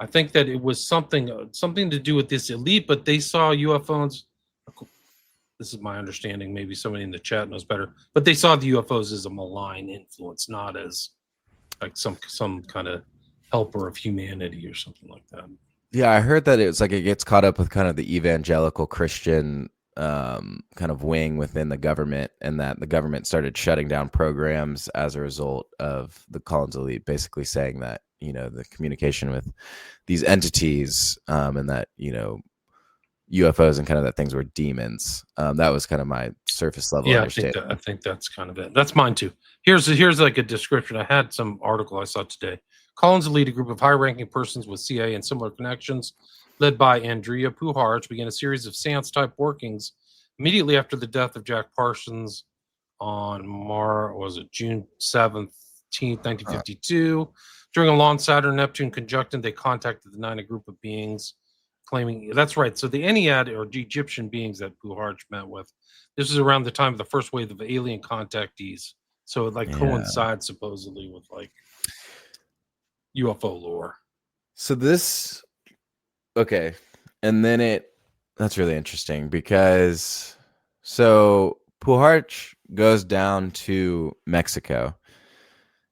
I think that it was something to do with this elite, but they saw UFOs. This is my understanding. Maybe somebody in the chat knows better, but they saw the UFOs as a malign influence, not as like some kind of helper of humanity or something like that. Yeah, I heard that it's like it gets caught up with kind of the evangelical Christian kind of wing within the government, and that the government started shutting down programs as a result of the Collins Elite basically saying that, the communication with these entities and that, UFOs and kind of that things were demons. That was kind of my surface level understanding. I think that's kind of it. That's mine too. Here's like a description. I had some article I saw today. Collins Elite, a group of high-ranking persons with CIA and similar connections, led by Andrija Puharich, began a series of seance-type workings immediately after the death of Jack Parsons on June 17th, 1952. During a long Saturn-Neptune conjunction, they contacted the Nine, a group of beings claiming that's right. So the Ennead, or Egyptian beings that Puharich met with, this is around the time of the first wave of alien contactees. So it coincides supposedly with UFO lore. So this, okay. And then that's really interesting because Puharich goes down to Mexico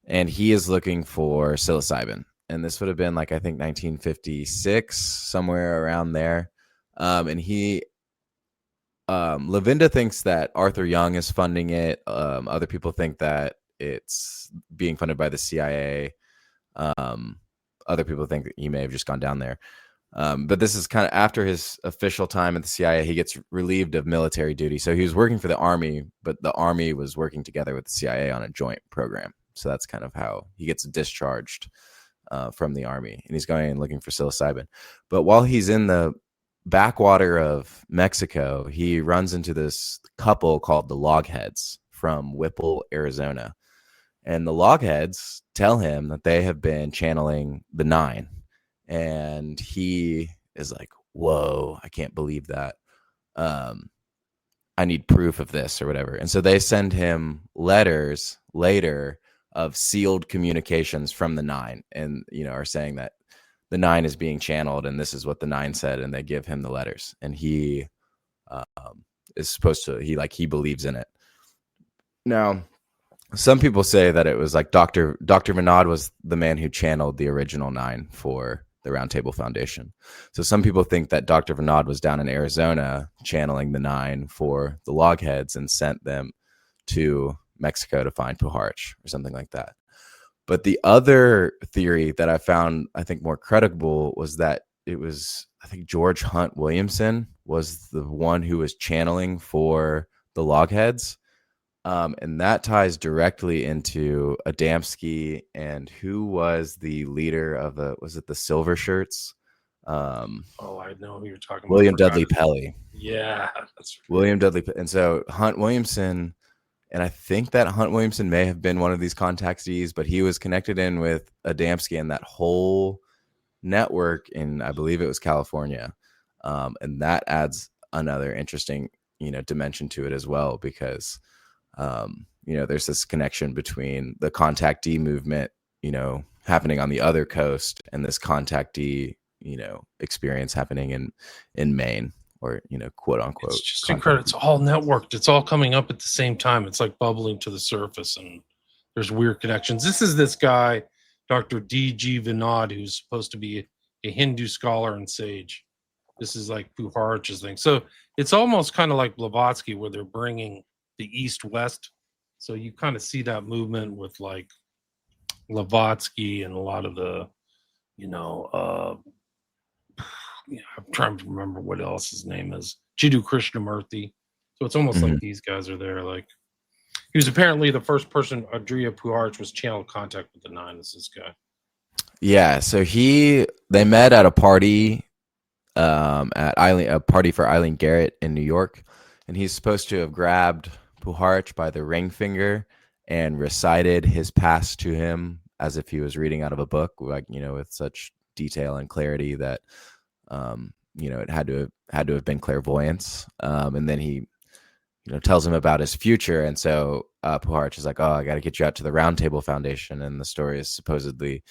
and he is looking for psilocybin. And this would have been I think 1956, somewhere around there. And Lavinda thinks that Arthur Young is funding it. Other people think that it's being funded by the CIA. Other people think that he may have just gone down there. But this is kind of after his official time at the CIA. He gets relieved of military duty. So he was working for the Army, but the Army was working together with the CIA on a joint program. So that's kind of how he gets discharged from the Army. And he's going and looking for psilocybin. But while he's in the backwater of Mexico, he runs into this couple called the Logheads from Whipple, Arizona. And the Logheads tell him that they have been channeling the Nine. And he is like, whoa, I can't believe that. I need proof of this or whatever. And so they send him letters later of sealed communications from the Nine, and, are saying that the Nine is being channeled and this is what the Nine said. And they give him the letters, and he is supposed to, he believes in it. Now, some people say that it was Dr. Vinod was the man who channeled the original Nine for the Round Table Foundation. So some people think that Dr. Vinod was down in Arizona channeling the Nine for the Logheads and sent them to Mexico to find Puharich or something like that. But the other theory that I found, I think, more credible was that it was, I think, George Hunt Williamson was the one who was channeling for the Logheads. And that ties directly into Adamski and who was the leader of was it the Silver Shirts? I know who you're talking about. William Dudley Pelley. Yeah, that's right. William Dudley. And so Hunt Williamson, and I think that Hunt Williamson may have been one of these contactees, but he was connected in with Adamski and that whole network in, I believe it was California. And that adds another interesting, dimension to it as well, because there's this connection between the contactee movement, happening on the other coast, and this contactee, experience happening in Maine, or, quote unquote. It's just incredible. It's all networked. It's all coming up at the same time. It's like bubbling to the surface, and there's weird connections. This is this guy, Dr. D.G. Vinod, who's supposed to be a Hindu scholar and sage. This is like Puharich's thing. So it's almost kind of like Blavatsky, where they're bringing the East-West. So you kind of see that movement with like Blavatsky and a lot of the, I'm trying to remember what else his name is. Jiddu Krishnamurti. So it's almost like these guys are there. Like, he was apparently the first person, Andrija Puharich, was channeled contact with the Nine. Is this guy? Yeah. So they met at a party, at a party for Eileen Garrett in New York, and he's supposed to have grabbed Puharich by the ring finger and recited his past to him as if he was reading out of a book, like, with such detail and clarity that it had to have been clairvoyance. And then he tells him about his future, and so Puharich is like, oh, I got to get you out to the Round Table Foundation. And the story is supposedly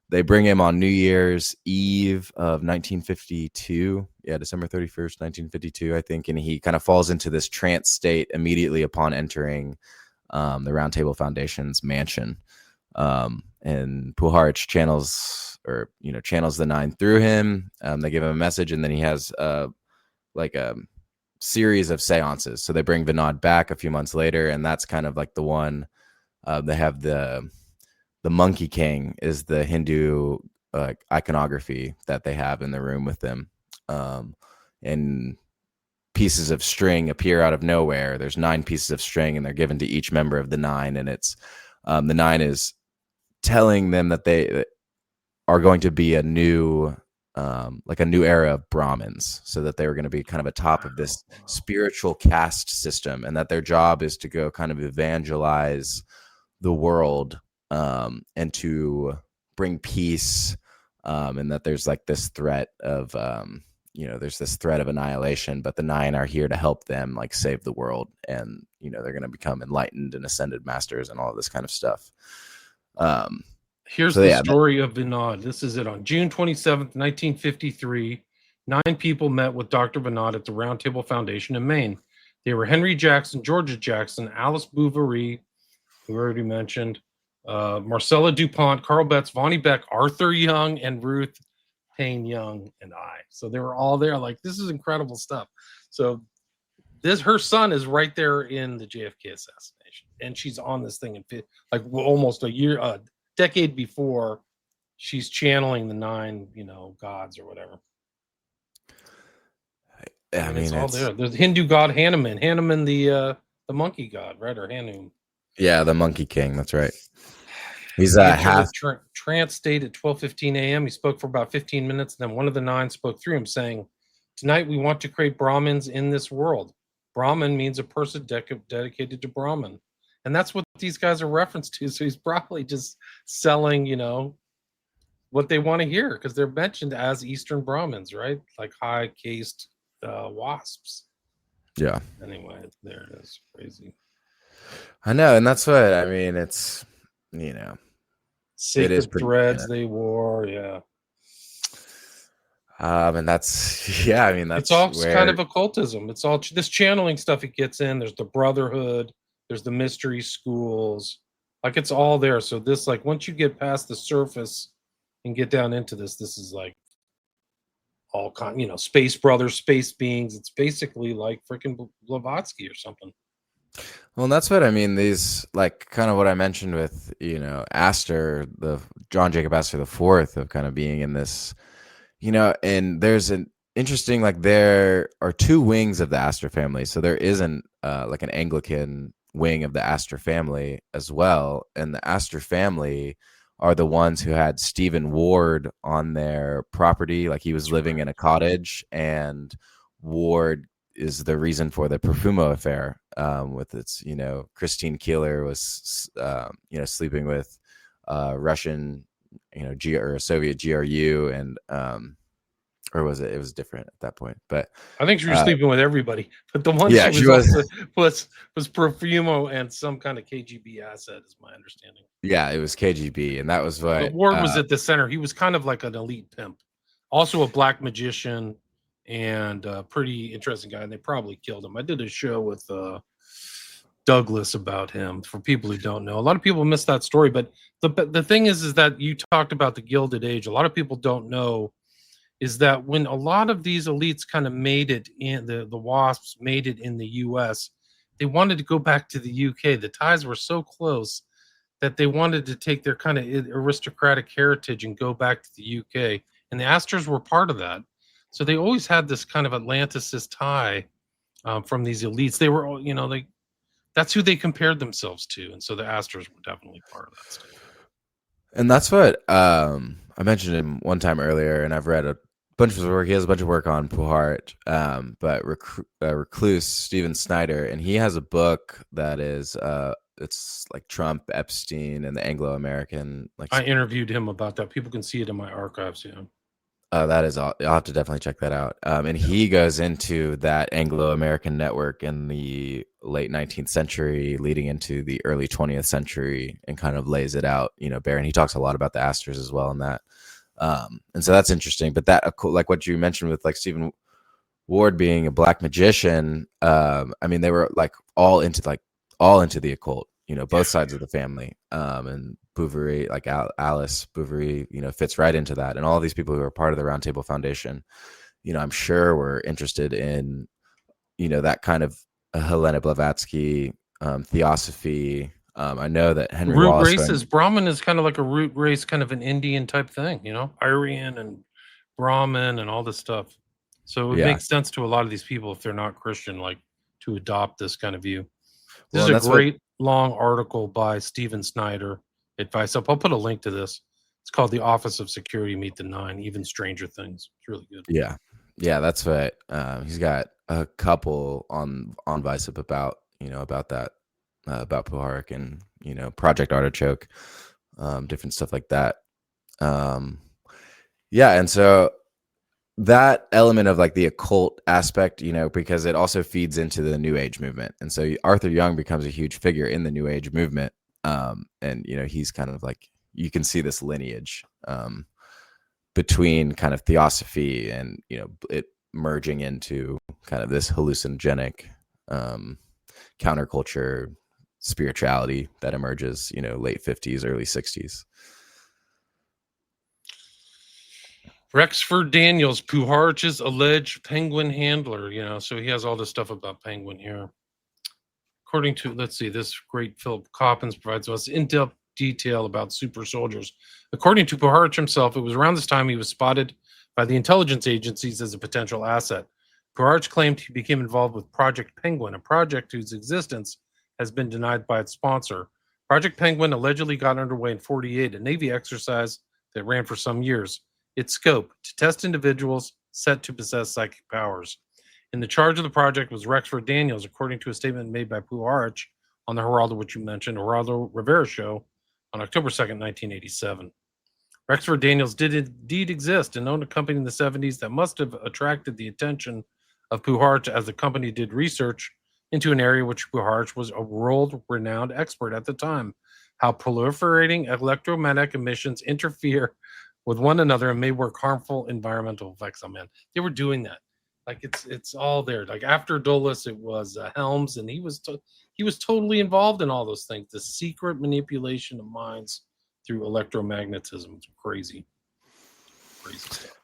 they bring him on New Year's Eve of 1952, December 31st, 1952, I think, and he kind of falls into this trance state immediately upon entering the Round Table Foundation's mansion. And Puharich channels the Nine through him. They give him a message, and then he has like a series of seances. So they bring Vinod back a few months later, and that's kind of like the one. They have the Monkey King is the Hindu iconography that they have in the room with them, and pieces of string appear out of nowhere. There's 9 pieces of string, and they're given to each member of the Nine, and it's the Nine is telling them that they are going to be a new era of Brahmins, so that they were going to be kind of atop of this spiritual caste system, and that their job is to go kind of evangelize the world, and to bring peace, and that there's like this threat of there's this threat of annihilation, but the Nine are here to help them like save the world, and they're going to become enlightened and ascended masters and all of this kind of stuff. Here's the story of Vinod. This is it. On June 27th, 1953, 9 people met with Dr. Vinod at the Round Table Foundation in Maine. They were Henry Jackson, Georgia Jackson, Alice Bouverie, who we already mentioned, Marcella DuPont, Carl Betts, Vonnie Beck, Arthur Young, and Ruth Payne Young, and I. So they were all there. Like, this is incredible stuff. So her son is right there in the JFK assassination, and she's on this thing in like almost a decade before. She's channeling the 9, gods or whatever. I mean, it's all there. There's the Hindu god Hanuman, the monkey god, right? Or Hanum. Yeah, the Monkey King. That's right. He's trance state at 12:15 a.m. He spoke for about 15 minutes. Then one of the 9 spoke through him, saying, "Tonight we want to create Brahmins in this world. Brahmin means a person dedicated to Brahman." And that's what these guys are referenced to. So he's probably just selling, what they want to hear, because they're mentioned as Eastern Brahmins, right? Like high caste wasps. Yeah. Anyway, there it is. Crazy. I know, and that's what I mean. It's sacred threads they wore, yeah. And that's it's all kind of occultism. It's all this channeling stuff. It gets in. There's the Brotherhood. There's the mystery schools. Like, it's all there. So this, like, once you get past the surface and get down into this is like all space brothers, space beings. It's basically like freaking Blavatsky or something. Well, that's what I mean. These, like, kind of what I mentioned with, Astor, the John Jacob Astor IV, of kind of being in this, and there's an interesting, like, there are 2 wings of the Astor family. So there isn't like an Anglican wing of the Astor family as well. And the Astor family are the ones who had Stephen Ward on their property. Like, he was living in a cottage, and Ward is the reason for the Profumo affair, with its, Christine Keeler was, sleeping with Russian, or Soviet GRU, and or was it? It was different at that point. But I think she was sleeping with everybody, but the one yeah, she was also was Profumo and some kind of KGB asset, is my understanding. Yeah, it was KGB, and that was But what. Ward was at the center. He was kind of like an elite pimp, also a black magician, and a pretty interesting guy. And they probably killed him. I did a show with Douglas about him. For people who don't know, a lot of people miss that story. But the thing is that you talked about the Gilded Age. A lot of people don't know is that when a lot of these elites kind of made it in the WASPs made it in the US, they wanted to go back to the UK. The ties were so close that they wanted to take their kind of aristocratic heritage and go back to the UK. And the Astors were part of that. So they always had this kind of Atlanticist tie from these elites. They were, that's who they compared themselves to. And so the Astors were definitely part of that stuff. And that's what I mentioned him one time earlier, and I've read a bunch of his work. He has a bunch of work on Puharich, but recluse Stephen Snyder, and he has a book that is it's like Trump, Epstein, and the Anglo-American. Like I interviewed him about that. People can see it in my archives. Yeah. That is, I'll have to definitely check that out. And he goes into that Anglo-American network in the late 19th century, leading into the early 20th century, and kind of lays it out, bare. And he talks a lot about the Astors as well in that. And so that's interesting. But that, like what you mentioned with like Stephen Ward being a black magician, I mean, they were like all into the occult, both sides of the family. And Bouverie, like Alice Bouverie, fits right into that. And all these people who are part of the Round Table Foundation, I'm sure were interested in, that kind of Helena Blavatsky, theosophy. I know that Henry root Wallace races, Brahmin is kind of like a root race, kind of an Indian type thing, Aryan and Brahmin and all this stuff. So it would make sense to a lot of these people, if they're not Christian, like to adopt this kind of view. This is a great long article by Stephen Snyder. Advice up. I'll put a link to this. It's called "The Office of Security Meet the Nine, Even Stranger Things." It's really good. Yeah, that's what he's got a couple on Vice Up about about that, about Puharich and Project Artichoke, different stuff like that. Yeah, and so that element of like the occult aspect, because it also feeds into the New Age movement, and so Arthur Young becomes a huge figure in the New Age movement. And he's kind of like, you can see this lineage between kind of theosophy and it merging into kind of this hallucinogenic counterculture spirituality that emerges late 50s, early 60s. Rexford Daniels, Puharich's alleged penguin handler, so he has all this stuff about penguin here. According to, let's see, this great Philip Coppins provides us in-depth detail about super soldiers. According to Puharich himself, it was around this time he was spotted by the intelligence agencies as a potential asset. Puharich claimed he became involved with Project Penguin, a project whose existence has been denied by its sponsor. Project Penguin allegedly got underway in 1948, a Navy exercise that ran for some years. Its scope, to test individuals set to possess psychic powers. In the charge of the project was Rexford Daniels, according to a statement made by Puharich on the Geraldo, which you mentioned, Geraldo Rivera show on October 2nd, 1987. Rexford Daniels did indeed exist and owned a company in the 70s that must have attracted the attention of Puharich, as the company did research into an area which Puharich was a world-renowned expert at the time, how proliferating electromagnetic emissions interfere with one another and may work harmful environmental effects on man. They were doing that. Like it's all there. Like after Dulles, it was Helms, and he was totally involved in all those things. The secret manipulation of minds through electromagnetism. It's crazy stuff.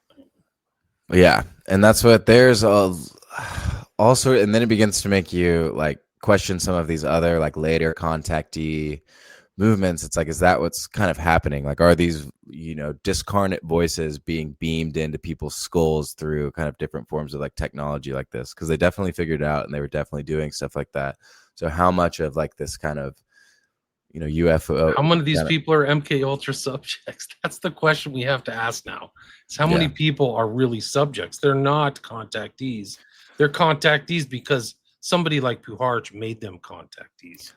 Yeah, and that's what there's also, and then it begins to make you like question some of these other like later contactee movements. It's like, is that what's kind of happening? Like, are these discarnate voices being beamed into people's skulls through kind of different forms of like technology like this? Because they definitely figured it out and they were definitely doing stuff like that. So how much of like this kind of UFO, how many of these people are MK Ultra subjects? That's the question we have to ask now. Is how many people are really subjects? They're not contactees. They're contactees because somebody like Puharich made them contactees.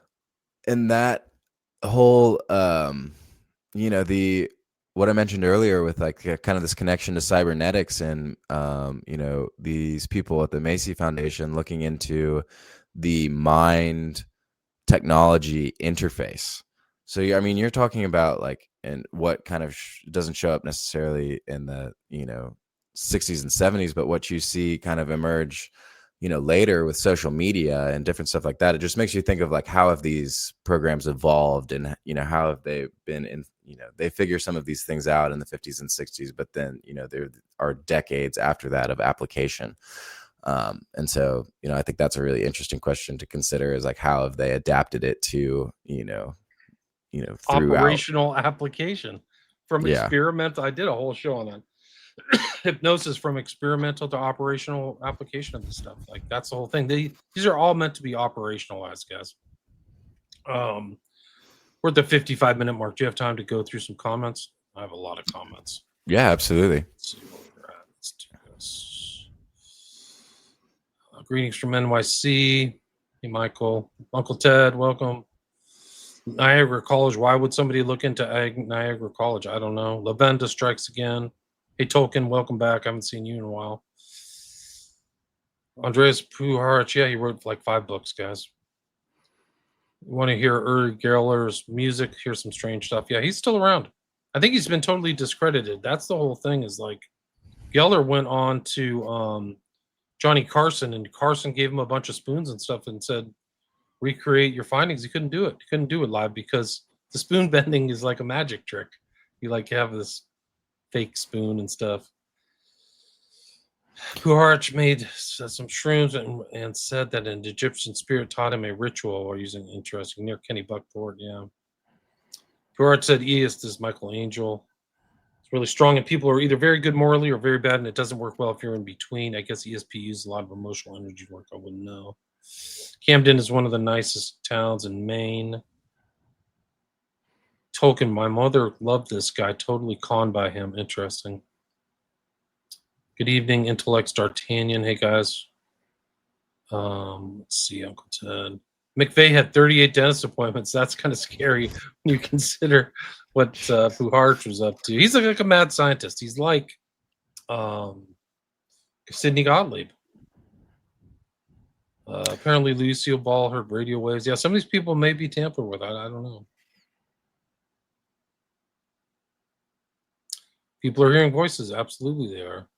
And that whole the what I mentioned earlier with like kind of this connection to cybernetics and these people at the Macy Foundation looking into the mind technology interface. So I mean, you're talking about like, and what kind of doesn't show up necessarily in the 60s and 70s, but what you see kind of emerge later with social media and different stuff like that. It just makes you think of like, how have these programs evolved, and how have they been in, they figure some of these things out in the 50s and 60s, but then there are decades after that of application. And so, I think that's a really interesting question to consider, is like, how have they adapted it to, throughout. Operational application from Yeah. experimental. I did a whole show on that. Hypnosis from experimental to operational application of this stuff. Like, that's the whole thing. These are all meant to be operationalized, guys. We're at the 55-minute mark. Do you have time to go through some comments? I have a lot of comments. Yeah, absolutely. Let's see where we're at. Let's do this. Greetings from NYC. Hey, Michael. Uncle Ted, welcome. Niagara College. Why would somebody look into Niagara College? I don't know. Lavenda strikes again. Hey, Tolkien, welcome back. I haven't seen you in a while. Andrija Puharich. Yeah, he wrote like 5 books, guys. You want to hear Uri Geller's music? Hear some strange stuff. Yeah, he's still around. I think he's been totally discredited. That's the whole thing, is like, Geller went on to Johnny Carson, and Carson gave him a bunch of spoons and stuff and said, recreate your findings. He couldn't do it. He couldn't do it live because the spoon bending is like a magic trick. You like have this fake spoon and stuff. Puharich made some shrooms and said that an Egyptian spirit taught him a ritual while using interesting near Kenny Buckport. Yeah. Puharich said East is Michael Angel. It's really strong, and people are either very good morally or very bad, and it doesn't work well if you're in between. I guess ESP uses a lot of emotional energy work. I wouldn't know. Camden is one of the nicest towns in Maine. Tolkien, my mother loved this guy, totally conned by him. Interesting. Good evening, Intellects D'Artagnan. Hey, guys. Let's see, Uncle Ted. McVeigh had 38 dentist appointments. That's kind of scary when you consider what Puharich was up to. He's like a mad scientist. He's like Sidney Gottlieb. Apparently, Lucille Ball heard radio waves. Yeah, some of these people may be tampered with. I don't know. People are hearing voices. Absolutely, they are.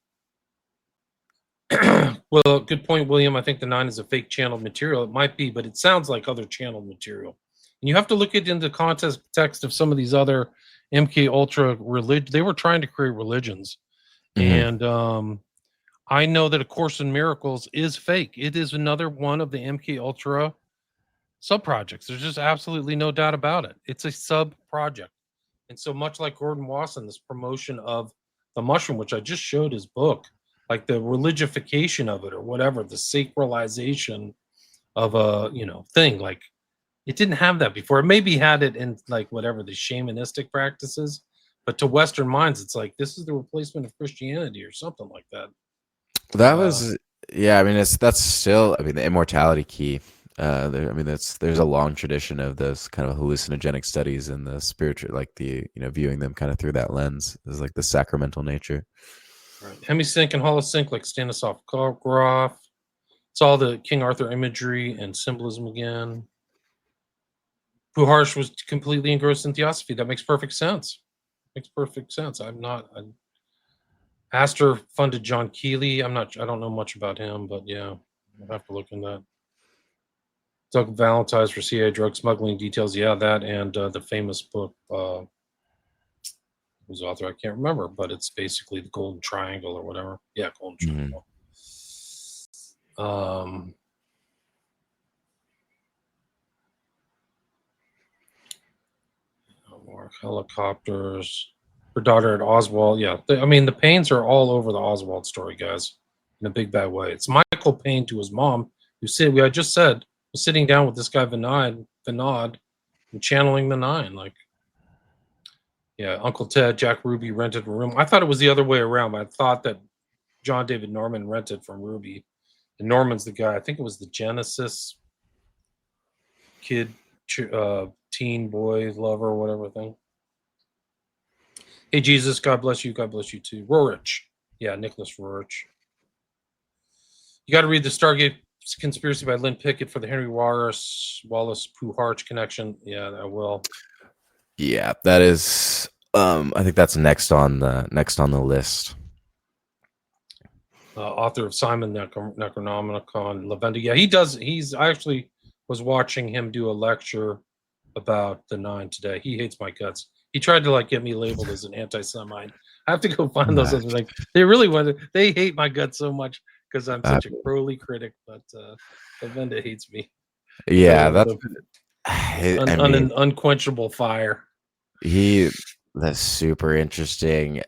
Well, good point, William. I think the 9 is a fake channeled material. It might be, but it sounds like other channeled material. And you have to look at it in the context of some of these other MK Ultra religion. They were trying to create religions, and I know that A Course in Miracles is fake. It is another one of the MK Ultra sub projects. There's just absolutely no doubt about it. It's a sub project, and so much like Gordon Wasson, this promotion of the mushroom, which I just showed his book. Like the religification of it, or whatever, the sacralization of a thing. Like, it didn't have that before. It maybe had it in like whatever the shamanistic practices, but to Western minds, it's like this is the replacement of Christianity or something like that. That was, yeah. I mean, that's still. I mean, the immortality key. There's a long tradition of those kind of hallucinogenic studies and the spiritual, like the viewing them kind of through that lens is like the sacramental nature. Right. Hemisync and holosync, like Stanislav Grof. It's all the King Arthur imagery and symbolism again. Puharich was completely engrossed in theosophy. That makes perfect sense. Astor funded John Keeley. I don't know much about him, but yeah, I'll have to look in that. Doug Valentine's for CIA drug smuggling details. Yeah, that and the famous book. Whose author I can't remember, but it's basically the Golden Triangle or whatever. Yeah, Golden Triangle. More helicopters. Her daughter at Oswald. Yeah, the Paynes are all over the Oswald story, guys, in a big bad way. It's Michael Payne to his mom, who I just said was sitting down with this guy Vinod, and channeling the 9, like. Yeah, Uncle Ted, Jack Ruby rented a room. I thought it was the other way around. I thought that John David Norman rented from Ruby. And Norman's the guy, I think it was the Genesis kid, teen boy lover, whatever thing. Hey, Jesus, God bless you. God bless you too. Roerich. Yeah, Nicholas Roerich. You got to read the Stargate Conspiracy by Lynn Pickett for the Henry Wallace Puharich connection. Yeah, I will. Yeah, that is. I think that's next on the list. Author of Simon Necronomicon, Lavenda. Yeah, he does. I actually was watching him do a lecture about the Nine today. He hates my guts. He tried to get me labeled as an anti-Semite. I have to go find those other things. They really they hate my guts so much because I'm such a Crowley critic, but Lavenda hates me. Yeah, That's unquenchable fire. That's super interesting.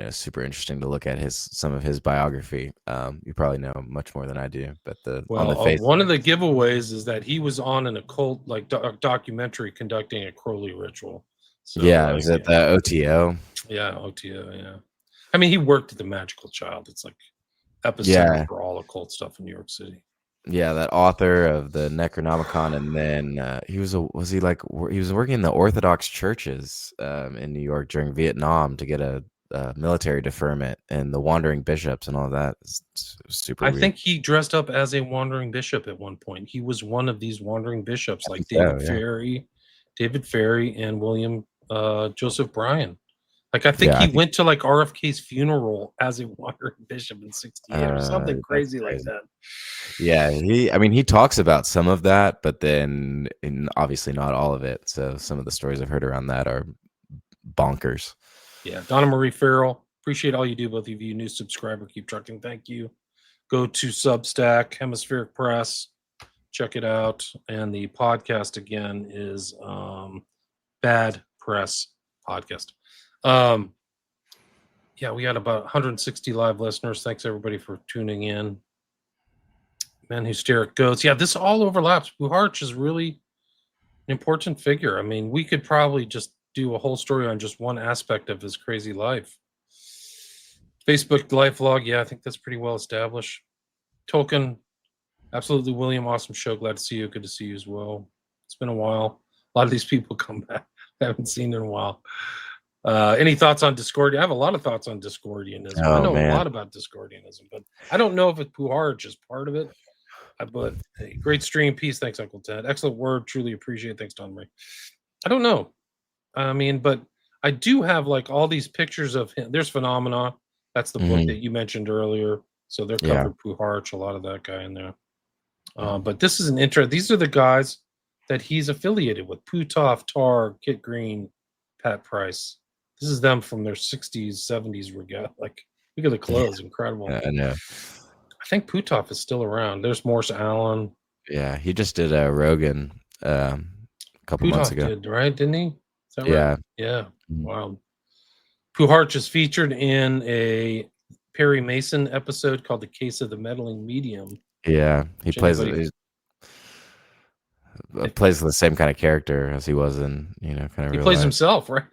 Super interesting to look at some of his biography. You probably know much more than I do, but one of the giveaways is that he was on an occult documentary conducting a Crowley ritual. So, yeah, was it the OTO? Yeah, OTO. Yeah, I mean, he worked at the Magical Child. It's like epicenter for all occult stuff in New York City. Yeah, that author of the Necronomicon, and then he was working in the Orthodox churches in New York during Vietnam to get a military deferment, and the wandering bishops and all that. It's super weird. I think he dressed up as a wandering bishop at one point. He was one of these wandering bishops, like David Ferry, and William Joseph Bryan. I think he went to RFK's funeral as a wandering bishop in '68 or something crazy like that. Yeah, he talks about some of that, but then obviously not all of it. So some of the stories I've heard around that are bonkers. Yeah, Donna Marie Farrell, appreciate all you do, both of you. New subscriber, keep trucking. Thank you. Go to Substack, Hemispheric Press, check it out. And the podcast again is Bad Press Podcast. Yeah, we got about 160 live listeners. Thanks everybody for tuning in. Men Who Stare at Goats. Yeah, this all overlaps. Puharich is really an important figure. I mean, we could probably just do a whole story on just one aspect of his crazy life. Facebook life log. Yeah, I think that's pretty well established. Tolkien. Absolutely, William. Awesome show. Glad to see you. Good to see you as well. It's been a while. A lot of these people come back. I haven't seen in a while. Any thoughts on Discordia? I have a lot of thoughts on Discordianism. I know a lot about Discordianism, but I don't know if Puharich is part of it. But hey, great stream. Peace. Thanks, Uncle Ted. Excellent word. Truly appreciate. Thanks, Don Marie. I don't know. I mean, but I do have all these pictures of him. There's Phenomena. That's the book that you mentioned earlier. So they're covered Puharich, a lot of that guy in there. But this is an intro. These are the guys that he's affiliated with: Puthoff, Tar, Kit Green, Pat Price. This is them from their 60s, 70s regatta. Look at the clothes. Incredible. I know. I think Puthoff is still around. There's Morse Allen. Yeah, he just did a Rogan a couple months ago. Did, right? Didn't he? Is that yeah. Right? Yeah. Wow. Puharich is featured in a Perry Mason episode called The Case of the Meddling Medium. Yeah, he plays the same kind of character as he was in, kind of. He plays himself, right?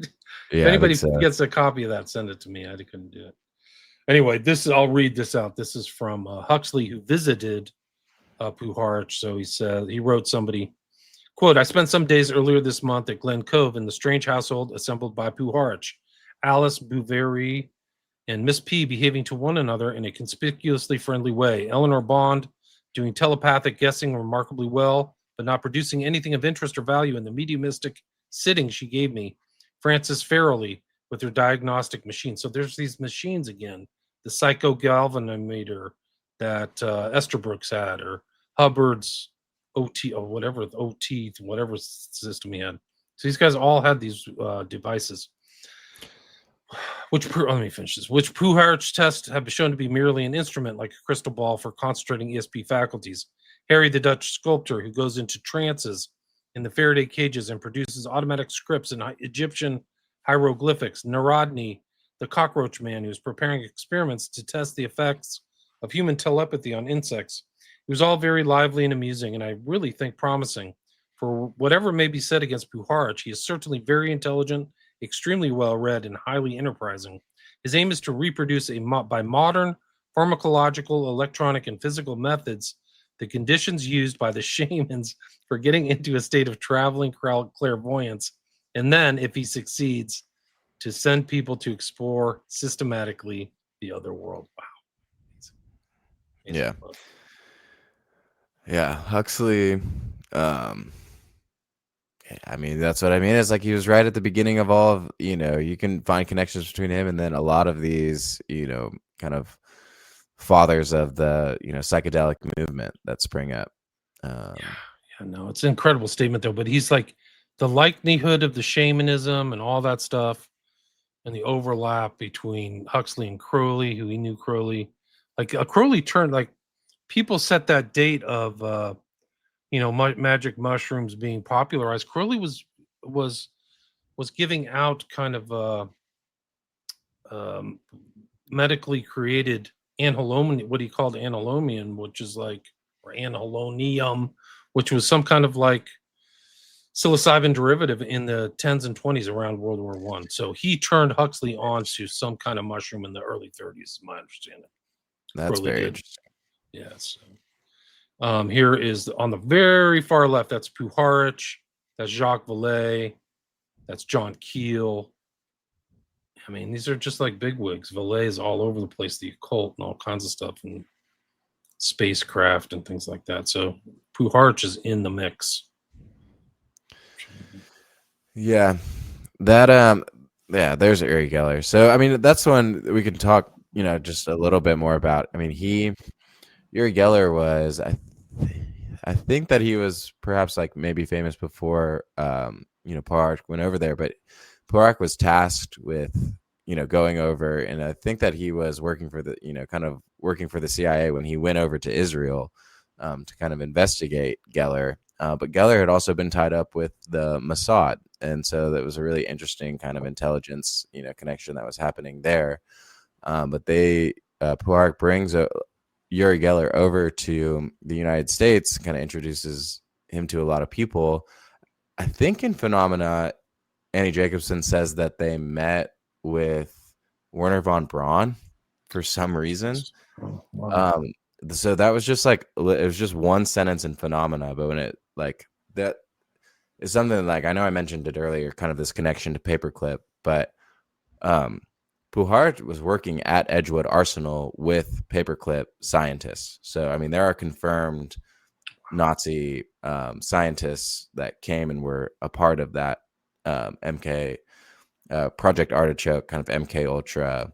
Yeah, if anybody gets a copy of that, send it to me. I couldn't do it. Anyway, I'll read this out. This is from Huxley, who visited Puharich. So he wrote somebody, quote, "I spent some days earlier this month at Glen Cove in the strange household assembled by Puharich. Alice Bouverie and Miss P behaving to one another in a conspicuously friendly way. Eleanor Bond doing telepathic guessing remarkably well, but not producing anything of interest or value in the mediumistic sitting she gave me. Frances Farrelly with her diagnostic machine." So there's these machines again. The psychogalvanometer that Estabrooks had, or Hubbard's OT, or whatever system he had. So these guys all had these devices. Let me finish this. Which Puharich tests have been shown to be merely an instrument, like a crystal ball for concentrating ESP faculties. Harry, the Dutch sculptor, who goes into trances in the Faraday cages and produces automatic scripts in Egyptian hieroglyphics. Narodny, the cockroach man, who was preparing experiments to test the effects of human telepathy on insects. It was all very lively and amusing, and I really think promising. For whatever may be said against Puharich, he is certainly very intelligent, extremely well-read, and highly enterprising. His aim is to reproduce by modern pharmacological, electronic, and physical methods the conditions used by the shamans for getting into a state of traveling clairvoyance, and then, if he succeeds, to send people to explore systematically the other world. Wow. Yeah. Yeah. Huxley, I mean, that's what I mean. It's like he was right at the beginning of all of, you can find connections between him and then a lot of these, kind of fathers of the, psychedelic movement that spring up. No, it's an incredible statement though, but he's like the likelihood of the shamanism and all that stuff and the overlap between Huxley and Crowley, who he knew Crowley. Like Crowley turned, like people set that date of magic mushrooms being popularized. Crowley was giving out kind of medically created anhelomium, what he called anhelomium, which is like, or anhelonium, which was some kind of like psilocybin derivative in the 10s and 20s around World War One. So he turned Huxley on to some kind of mushroom in the early 30s, is my understanding. That's Crowley very did. interesting. Yes. Here is on the very far left. That's Puharich. That's Jacques Vallée. That's John Keel. I mean, these are just like bigwigs. Vallée is all over the place, the occult and all kinds of stuff, and spacecraft and things like that. So Puharich is in the mix. Yeah, that there's Uri Geller. So I mean, that's one we can talk, just a little bit more about. I mean, Uri Geller was, I think that he was perhaps like maybe famous before, Puharich went over there, but Puharich was tasked with, going over, and I think that he was working for the, kind of working for the CIA when he went over to Israel to kind of investigate Geller. But Geller had also been tied up with the Mossad, and so that was a really interesting kind of intelligence, connection that was happening there. But Puharich brings Uri Geller over to the United States, kind of introduces him to a lot of people. I think in Phenomena, Annie Jacobson says that they met with Werner von Braun for some reason. Wow. So that was just like, it was just one sentence in Phenomena, but when it like that is something like, I know I mentioned it earlier, kind of this connection to Paperclip, but Puharich was working at Edgewood Arsenal with Paperclip scientists. So I mean, there are confirmed Nazi scientists that came and were a part of that MK Project Artichoke, kind of MK Ultra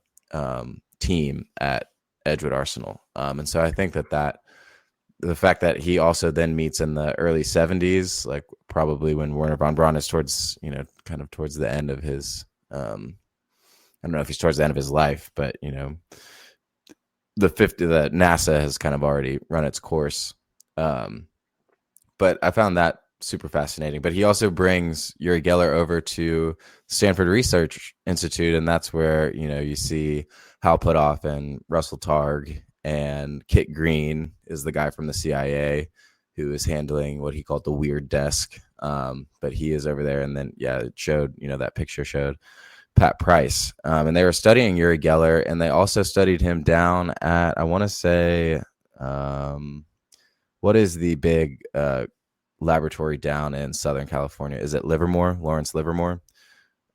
team at Edgewood Arsenal. And so I think that the fact that he also then meets in the early 70s, like probably when Werner von Braun is towards, kind of towards the end of his, I don't know if he's towards the end of his life, but, the NASA has kind of already run its course. But I found that super fascinating. But he also brings Uri Geller over to Stanford Research Institute, and that's where, you see Hal Puthoff and Russell Targ, and Kit Green is the guy from the CIA who is handling what he called the weird desk. But he is over there. And then, it showed, that picture showed Pat Price. And they were studying Uri Geller, and they also studied him down at, I want to say, what is the big laboratory down in Southern California? Is it Livermore, Lawrence Livermore?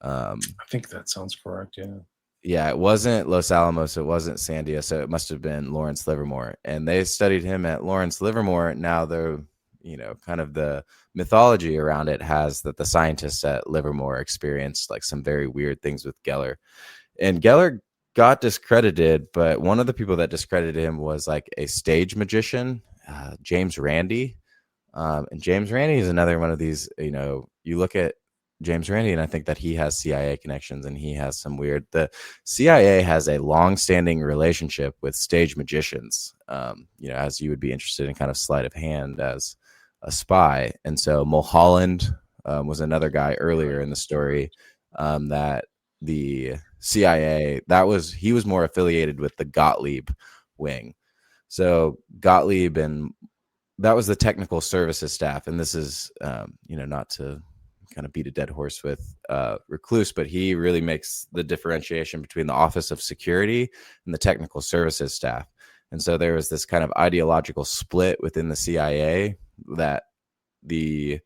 I think that sounds correct. Yeah. Yeah, it wasn't Los Alamos, it wasn't Sandia, so it must have been Lawrence Livermore. And they studied him at Lawrence Livermore. Now the, kind of the mythology around it has that the scientists at Livermore experienced like some very weird things with Geller. And Geller got discredited, but one of the people that discredited him was like a stage magician, James Randi. And James Randi is another one of these, you look at James Randi, and I think that he has CIA connections, and he has some weird. The CIA has a long-standing relationship with stage magicians, as you would be interested in kind of sleight of hand as a spy. And so Mulholland was another guy earlier in the story that the CIA, he was more affiliated with the Gottlieb wing. So Gottlieb, and that was the technical services staff. And this is, not to kind of beat a dead horse with Recluse, but he really makes the differentiation between the Office of Security and the technical services staff. And so there was this kind of ideological split within the CIA that the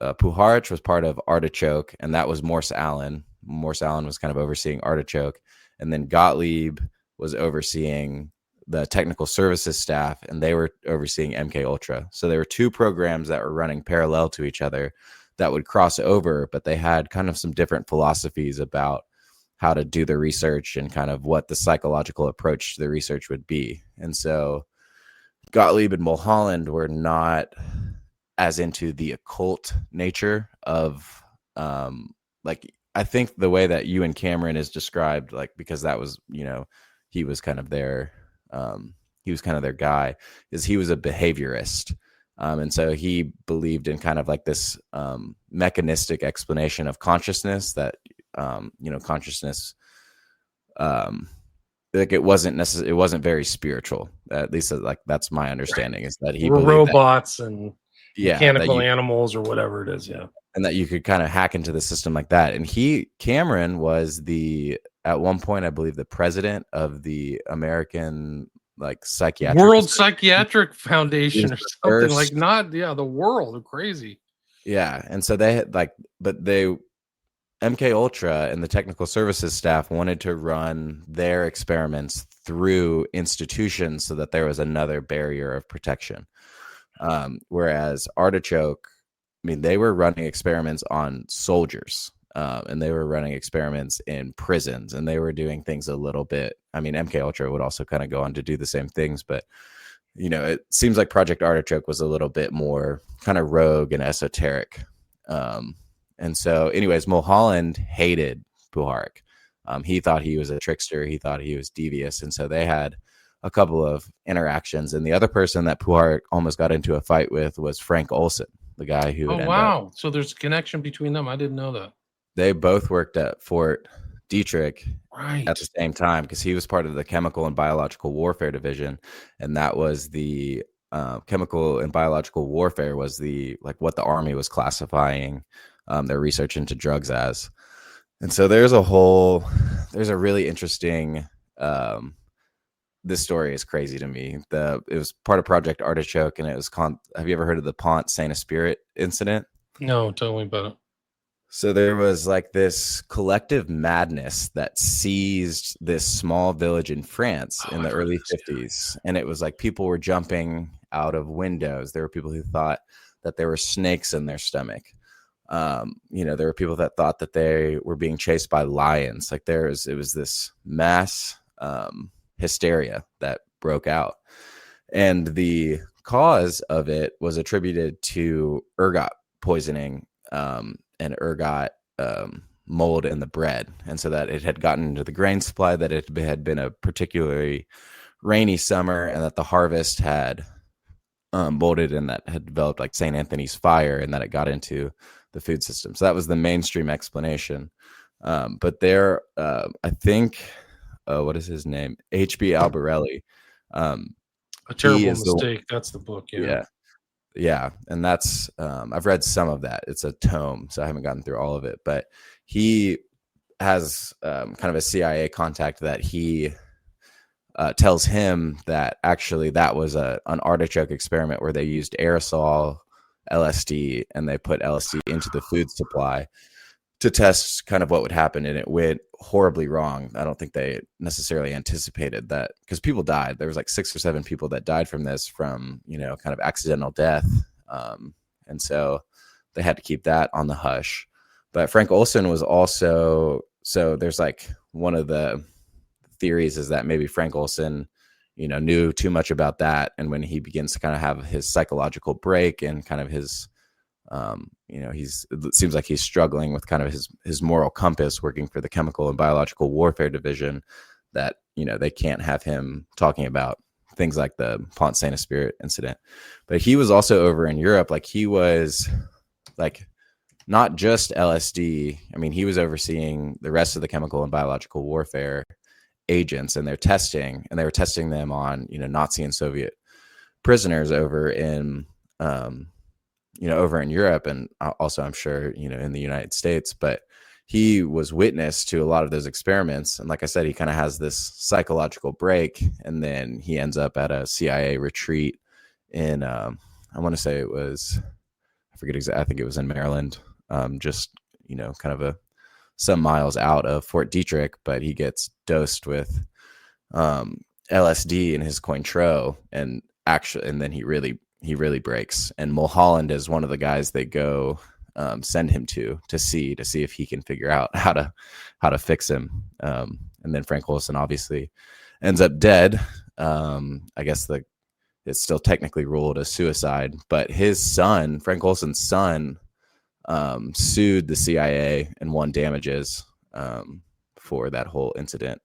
Puharich was part of Artichoke, and that was Morse Allen. Morse Allen was kind of overseeing Artichoke, and then Gottlieb was overseeing the technical services staff, and they were overseeing MK Ultra. So there were two programs that were running parallel to each other that would cross over, but they had kind of some different philosophies about how to do the research and kind of what the psychological approach to the research would be. And so Gottlieb and Mulholland were not as into the occult nature of like, I think the way that Ewan Cameron is described, like, because that was, he was kind of their guy, is he was a behaviorist. And so he believed in kind of like this mechanistic explanation of consciousness that, consciousness, like it wasn't very spiritual. At least like that's my understanding, is that he believed robots that, and mechanical animals or whatever it is. Yeah. And that you could kind of hack into the system like that. And Cameron was at one point, I believe, the president of the American World Psychiatric Foundation or something first, the world. Crazy. Yeah. And so they had MK Ultra and the technical services staff wanted to run their experiments through institutions so that there was another barrier of protection. Whereas Artichoke, they were running experiments on soldiers, and they were running experiments in prisons, and they were doing things a little bit. MK Ultra would also kind of go on to do the same things, but it seems like Project Artichoke was a little bit more kind of rogue and esoteric. And so, anyways, Mulholland hated Puharich. He thought he was a trickster. He thought he was devious, and so they had a couple of interactions. And the other person that Puharich almost got into a fight with was Frank Olson, the guy who. Oh, wow! So there's a connection between them. I didn't know that. They both worked at Fort Detrick right at the same time, because he was part of the Chemical and Biological Warfare Division, and that was the chemical and biological warfare was what the Army was classifying their research into drugs as. And so there's a really interesting. This story is crazy to me. It was part of Project Artichoke, and it was have you ever heard of the Pont Saint-Esprit incident? No, tell me about it. So there was this collective madness that seized this small village in France in the early 50s. And it was people were jumping out of windows. There were people who thought that there were snakes in their stomach. There were people that thought that they were being chased by lions. It was this mass hysteria that broke out. And the cause of it was attributed to ergot poisoning, and ergot mold in the bread. And so that it had gotten into the grain supply, that it had been a particularly rainy summer, and that the harvest had molded, and that had developed St. Anthony's fire, and that it got into the food system. So that was the mainstream explanation. But there, I think, what is his name? H.B. Albarelli. A Terrible Mistake. That's the book. Yeah. Yeah. And that's, I've read some of that. It's a tome, so I haven't gotten through all of it, but he has kind of a CIA contact that he tells him that actually that was an artichoke experiment where they used aerosol LSD, and they put LSD into the food supply to test kind of what would happen. And it went horribly wrong. I don't think they necessarily anticipated that, because people died. There was 6 or 7 people that died from this, from, kind of accidental death. And so they had to keep that on the hush. But Frank Olson was also, so there's one of the theories is that maybe Frank Olson, knew too much about that. And when he begins to kind of have his psychological break and kind of his, it seems like he's struggling with kind of his moral compass, working for the Chemical and Biological Warfare Division, that, they can't have him talking about things like the Pont Saint-Esprit incident. But he was also over in Europe. He was not just LSD. He was overseeing the rest of the chemical and biological warfare agents and their testing, and they were testing them on, Nazi and Soviet prisoners over in, over in Europe, and also I'm sure, in the United States. But he was witness to a lot of those experiments. And like I said, he kind of has this psychological break, and then he ends up at a CIA retreat in, I want to say it was, I forget exactly, I think it was in Maryland. Just, kind of a some miles out of Fort Detrick, but he gets dosed with LSD in his Cointreau, and then he really breaks. And Mulholland is one of the guys they go send him to see if he can figure out how to fix him. And then Frank Olson obviously ends up dead. I guess it's still technically ruled as suicide, but his son, Frank Olson's son, sued the CIA and won damages for that whole incident.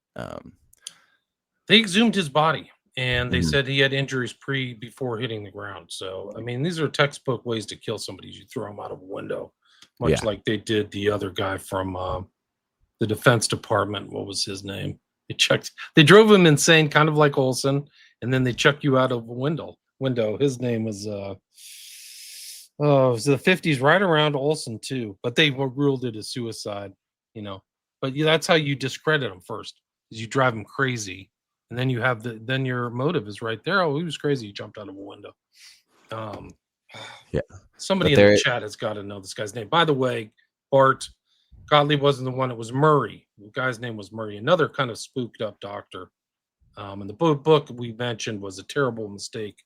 They exhumed his body, and they said he had injuries before hitting the ground. So, I mean, these are textbook ways to kill somebody. You throw them out of a window, much like they did the other guy from the Defense Department. What was his name? They drove him insane, kind of like Olson, and then they chuck you out of a window. His name was it was the 50s, right around Olson too. But they ruled it as suicide, But that's how you discredit him first, is you drive him crazy. And then you have then your motive is right there. Oh, he was crazy. He jumped out of a window. Somebody in the chat has got to know this guy's name. By the way, Bart, Gottlieb wasn't the one. It was Murray. The guy's name was Murray. Another kind of spooked up doctor. And the book we mentioned was A Terrible Mistake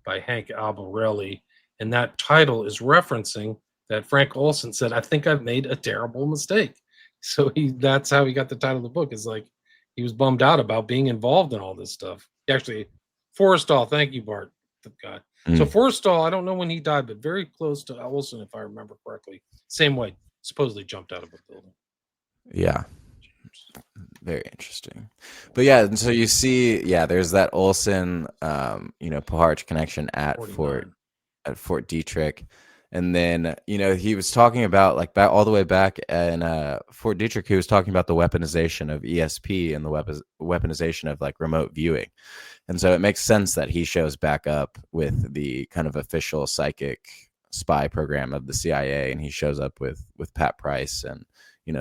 by Hank Albarelli. And that title is referencing that Frank Olson said, "I think I've made a terrible mistake." So that's how he got the title of the book. Is like, he was bummed out about being involved in all this stuff. Actually, Forrestal, thank you, Bart. The guy. So Forrestal, I don't know when he died, but very close to Olson, if I remember correctly. Same way, supposedly jumped out of a building. Yeah. Very interesting. But yeah, and so you see, there's that Olson, Puharich connection at 49. Fort Detrick. And then, he was talking about, like, back all the way back in Fort Detrick, he was talking about the weaponization of ESP and the weaponization of, like, remote viewing. And so it makes sense that he shows back up with the kind of official psychic spy program of the CIA, and he shows up with Pat Price and,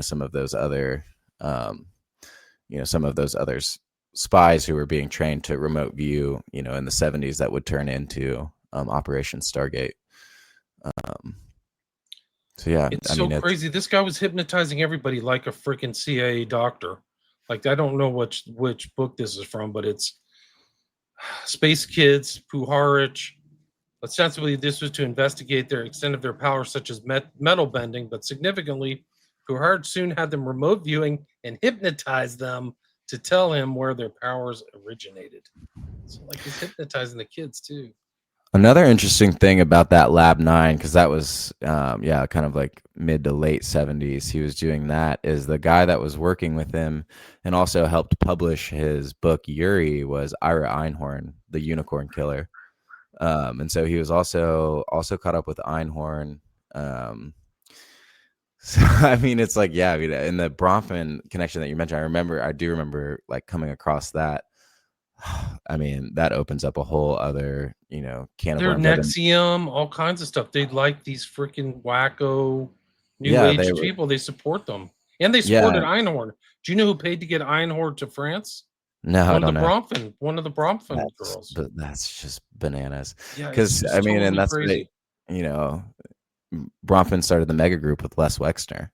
some of those other, spies who were being trained to remote view, in the 70s that would turn into Operation Stargate. It's crazy. This guy was hypnotizing everybody like a freaking CIA doctor. Like, I don't know which book this is from, but it's Space Kids, Puharich. Ostensibly, this was to investigate their extent of their powers, such as metal bending, but significantly, Puharich soon had them remote viewing and hypnotize them to tell him where their powers originated. So, like, he's hypnotizing the kids too. Another interesting thing about that Lab 9, because that was, kind of like mid to late 70s, he was doing that, is the guy that was working with him and also helped publish his book, Yuri, was Ira Einhorn, the unicorn killer. And so he was also caught up with Einhorn. So, I mean, it's like, in the Bronfman connection that you mentioned, I do remember like coming across that. I mean, that opens up a whole other, can of worms. They're Nexium, all kinds of stuff. They like these freaking wacko new age people. They support them, and they supported Einhorn. Do you know who paid to get Einhorn to France? No, one of the Bronfman girls. But that's just bananas. Yeah, because I mean, totally, and that's crazy. Bronfman started the mega group with Les Wexner.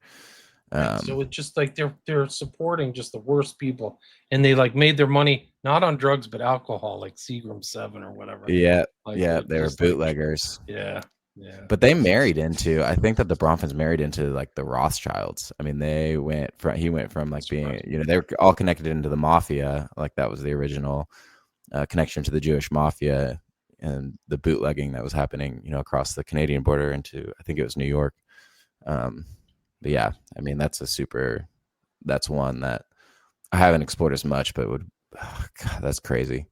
So it's just like they're supporting just the worst people, and they like made their money not on drugs but alcohol, like Seagram 7 or whatever. They were bootleggers. Yeah. But they I think that the Bronfmans married into like the Rothschilds. I mean, he went from like being, they were all connected into the mafia. Like that was the original connection to the Jewish mafia and the bootlegging that was happening, across the Canadian border into, I think it was New York. But yeah, I mean, that's one that I haven't explored as much, but that's crazy.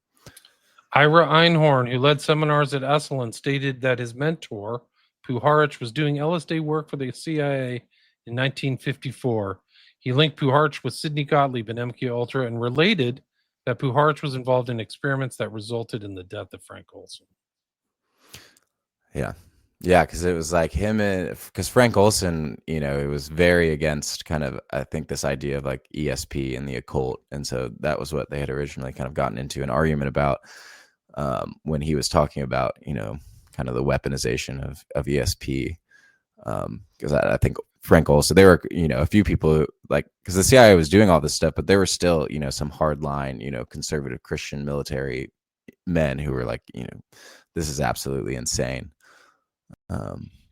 Ira Einhorn, who led seminars at Esalen, stated that his mentor, Puharich, was doing LSD work for the CIA in 1954. He linked Puharich with Sidney Gottlieb and MK Ultra and related that Puharich was involved in experiments that resulted in the death of Frank Olson. Yeah, because it was like him because Frank Olson, it was very against kind of, I think, this idea of like ESP and the occult. And so that was what they had originally kind of gotten into an argument about when he was talking about, kind of the weaponization of ESP. Because I think Frankel. So there were, a few people who, like, because the CIA was doing all this stuff, but there were still, some hardline, conservative Christian military men who were like, this is absolutely insane.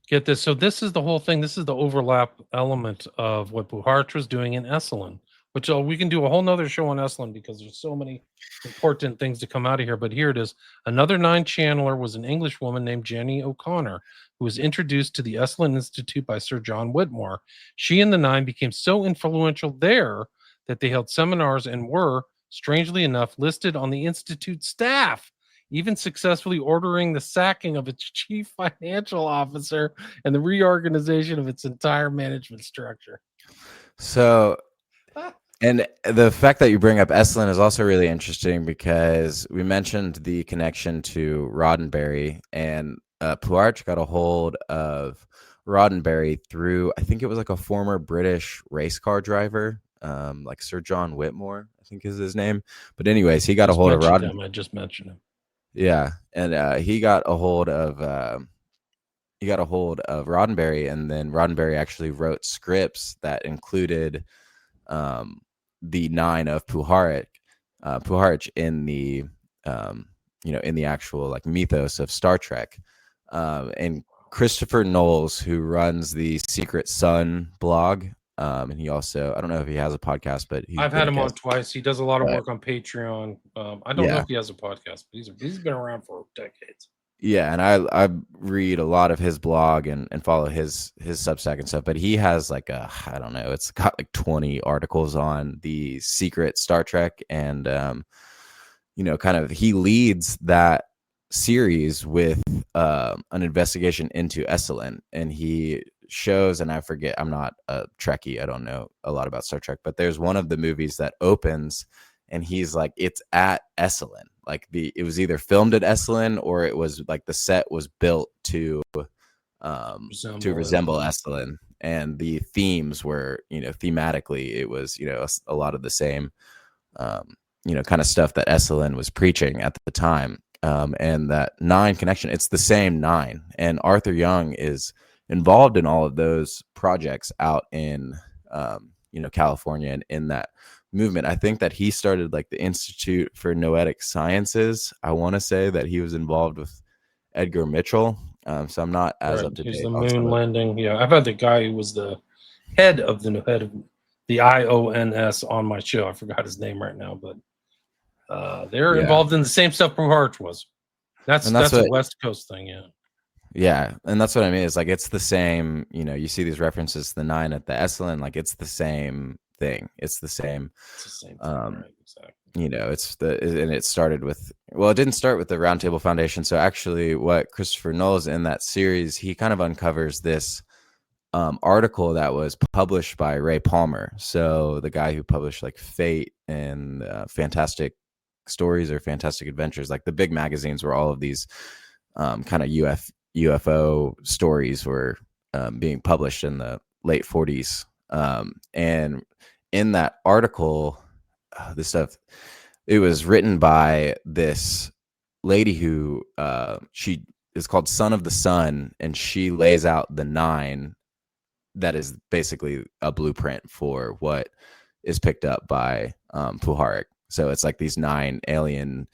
Get this. So this is the whole thing. This is the overlap element of what Puharich was doing in Esalen, which we can do a whole nother show on Esalen because there's so many important things to come out of here. But here it is. Another 9 channeler was an English woman named Jenny O'Connor, who was introduced to the Esalen Institute by Sir John Whitmore. She and the 9 became so influential there that they held seminars and were, strangely enough, listed on the Institute staff, even successfully ordering the sacking of its chief financial officer and the reorganization of its entire management structure. So, and the fact that you bring up Esalen is also really interesting because we mentioned the connection to Roddenberry, and Puharich got a hold of Roddenberry through, I think it was like a former British race car driver, like Sir John Whitmore, I think is his name. But anyways, he got a hold of Roddenberry. I just mentioned him. Yeah, and he got a hold of Roddenberry, and then Roddenberry actually wrote scripts that included the 9 of Puharich in the in the actual like mythos of Star Trek. And Christopher Knowles, who runs the Secret Sun blog, and he also, I don't know if he has a podcast, but I've had him on twice. He does a lot of work on Patreon. I don't know if he has a podcast, but he's been around for decades. Yeah, and I read a lot of his blog and follow his Substack and stuff, but he has like I don't know, it's got like 20 articles on the secret Star Trek, and kind of he leads that series with an investigation into Esalen, and he shows, and I forget, I'm not a Trekkie, I don't know a lot about Star Trek, but there's one of the movies that opens and he's like, it's at Esalen. Like it was either filmed at Esalen or it was like the set was built to resemble Esalen, and the themes were, thematically it was, a lot of the same, kind of stuff that Esalen was preaching at the time. And that 9 connection, it's the same 9, and Arthur Young is involved in all of those projects out in, California, and in that movement. I think that he started like the Institute for Noetic Sciences. I want to say that he was involved with Edgar Mitchell. So I'm not as up to date. He's the moon landing. Yeah, I've had the guy who was the head of the IONS on my show. I forgot his name right now, but they're involved in the same stuff Puharich was. That's a West Coast thing, yeah. Yeah, and that's what I mean. It's like it's the same. You see these references to the 9 at the Esalen, like it's the same thing. It's the same. It's the same thing, right? Exactly. And it started with, well, it didn't start with the Roundtable Foundation. So actually, what Christopher Knowles in that series, he kind of uncovers this article that was published by Ray Palmer. So the guy who published like Fate and Fantastic Stories or Fantastic Adventures, like the big magazines where all of these kind of UFO stories were being published in the late 40s. And in that article, this stuff, it was written by this lady who she is called Son of the Sun, and she lays out the 9 that is basically a blueprint for what is picked up by Puharich. So it's like these 9 alien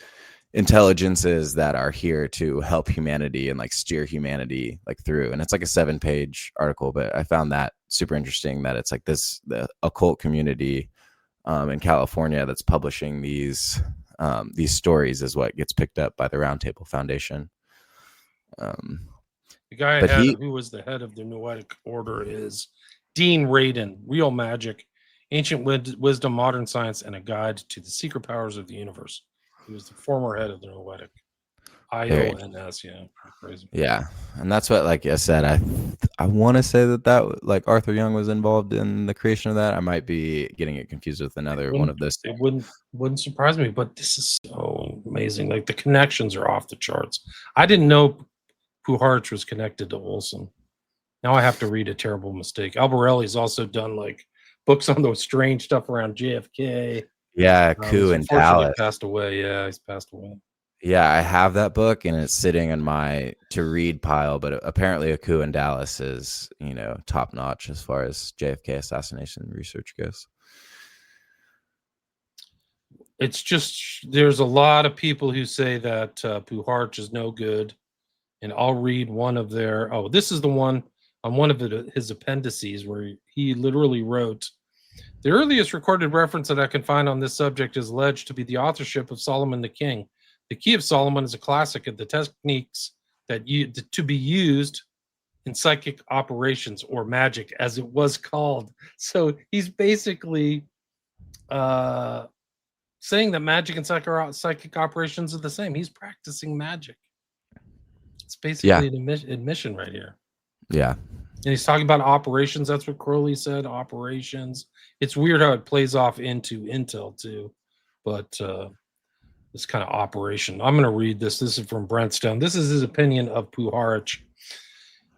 intelligences that are here to help humanity and like steer humanity like through. And it's like a 7-page article, but I found that super interesting that it's like the occult community in California that's publishing these stories is what gets picked up by the Roundtable Foundation. The guy who was the head of the Noetic Order is Dean Radin. Real Magic, Ancient Wisdom, Modern Science, and a Guide to the Secret Powers of the Universe. He was the former head of the Noetic. IONS, yeah. Crazy. Yeah. And that's what, like I said, I want to say that like Arthur Young was involved in the creation of that. I might be getting it confused with another one of those. It wouldn't surprise me, but this is so amazing. Like the connections are off the charts. I didn't know Puharich was connected to Olson. Now I have to read A Terrible Mistake. Albarelli's also done like books on those strange stuff around JFK. Yeah, coup and Dallas. Passed away. Yeah, he's passed away. Yeah, I have that book and it's sitting in my to read pile, but apparently A Coup in Dallas is, top notch as far as JFK assassination research goes. It's just there's a lot of people who say that Puharich is no good, and I'll read one of their. Oh, this is the one on one of his appendices where he literally wrote, "The earliest recorded reference that I can find on this subject is alleged to be the authorship of Solomon the King. The Key of Solomon is a classic of the techniques to be used in psychic operations, or magic, as it was called." So he's basically uh, saying that magic and psychic operations are the same. He's practicing magic. It's Yeah. basically an admission right here. Yeah. And he's talking about operations. That's what Crowley said, operations. It's weird how it plays off into Intel too. But this kind of operation. I'm going to read this. This is from Brentstone. This is his opinion of Puharich.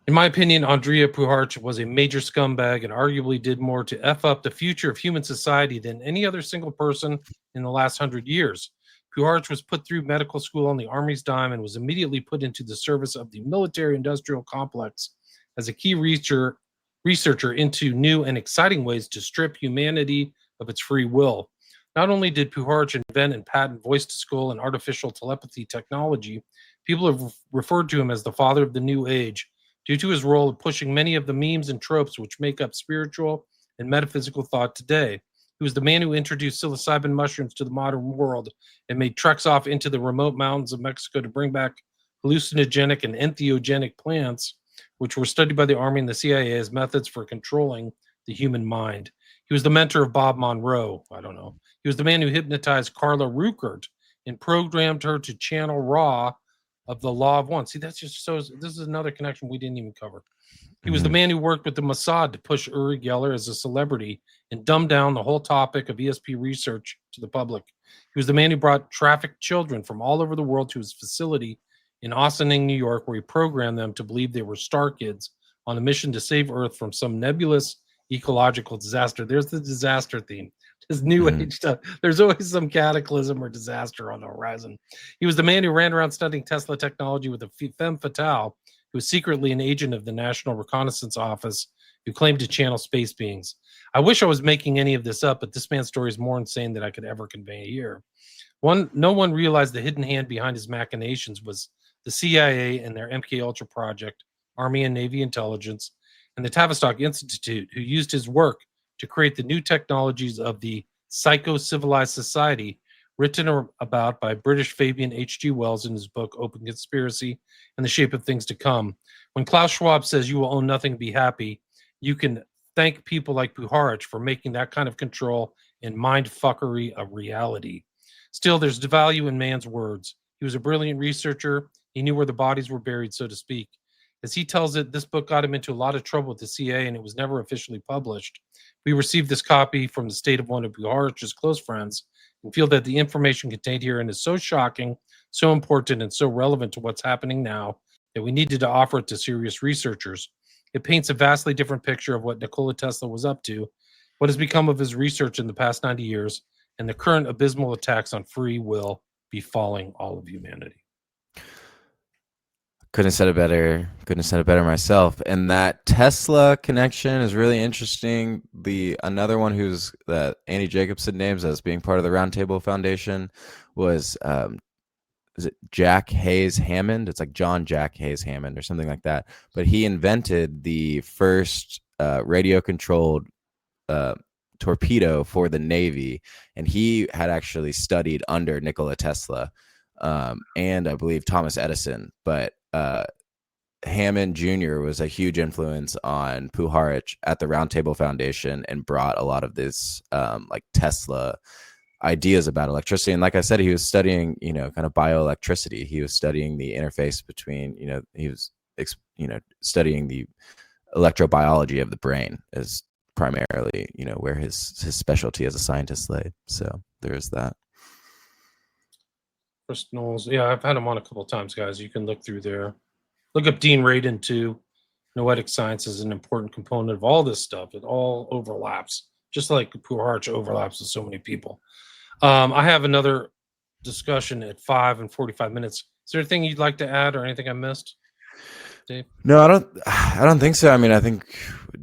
In my opinion, Andrija Puharich was a major scumbag and arguably did more to F up the future of human society than any other single person in the last 100 years. Puharich was put through medical school on the Army's dime and was immediately put into the service of the military-industrial complex as a key researcher into new and exciting ways to strip humanity of its free will. Not only did Puharich invent and patent voice-to-skull and artificial telepathy technology, people have referred to him as the father of the new age, due to his role in pushing many of the memes and tropes which make up spiritual and metaphysical thought today. He was the man who introduced psilocybin mushrooms to the modern world and made treks off into the remote mountains of Mexico to bring back hallucinogenic and entheogenic plants, which were studied by the Army and the CIA as methods for controlling the human mind. He was the mentor of Bob Monroe. I don't know. He was the man who hypnotized Carla Ruckert and programmed her to channel Ra of the Law of One. See, that's just so. This is another connection we didn't even cover. He was the man who worked with the Mossad to push Uri Geller as a celebrity and dumb down the whole topic of ESP research to the public. He was the man who brought trafficked children from all over the world to his facility in Ossining, New York, where he programmed them to believe they were star kids on a mission to save Earth from some nebulous ecological disaster. There's the disaster theme. His new age stuff. There's always some cataclysm or disaster on the horizon. He was the man who ran around studying Tesla technology with a femme fatale who was secretly an agent of the National Reconnaissance Office who claimed to channel space beings. I wish I was making any of this up, but this man's story is more insane than I could ever convey here. No one realized the hidden hand behind his machinations was the CIA and their MK Ultra project, Army and Navy intelligence, and the Tavistock Institute, who used his work to create the new technologies of the psycho-civilized society written about by British Fabian H.G. Wells in his book Open Conspiracy and the Shape of Things to Come. When Klaus Schwab says you will own nothing and be happy, you can thank people like Puharich for making that kind of control and mind fuckery a reality. Still, there's value in man's words. He was a brilliant researcher. He knew where the bodies were buried, so to speak. As he tells it, this book got him into a lot of trouble with the CIA and it was never officially published. We received this copy from the state of one of Puharich's close friends and feel that the information contained herein is so shocking, so important, and so relevant to what's happening now that we needed to offer it to serious researchers. It paints a vastly different picture of what Nikola Tesla was up to, what has become of his research in the past 90 years, and the current abysmal attacks on free will befalling all of humanity. Couldn't have said it better. Couldn't have said it better myself. And that Tesla connection is really interesting. The another one who's that Andy Jacobson names as being part of the Roundtable Foundation was is it Jack Hayes Hammond? It's like John Jack Hayes Hammond or something like that. But he invented the first radio controlled torpedo for the Navy, and he had actually studied under Nikola Tesla and I believe Thomas Edison, but Hammond Jr. was a huge influence on Puharich at the Roundtable Foundation and brought a lot of this like Tesla ideas about electricity. And like I said, he was studying, kind of bioelectricity. He was studying the interface between, he was, studying the electrobiology of the brain is primarily, where his specialty as a scientist lay. So there's that. Chris Knowles. Yeah, I've had him on a couple of times, guys. You can look through there. Look up Dean Radin, too. Noetic science is an important component of all this stuff. It all overlaps, just like Puharich overlaps with so many people. I have another discussion at 5 and 45 minutes. Is there anything you'd like to add or anything I missed, Dave? No, I don't think so. I mean, I think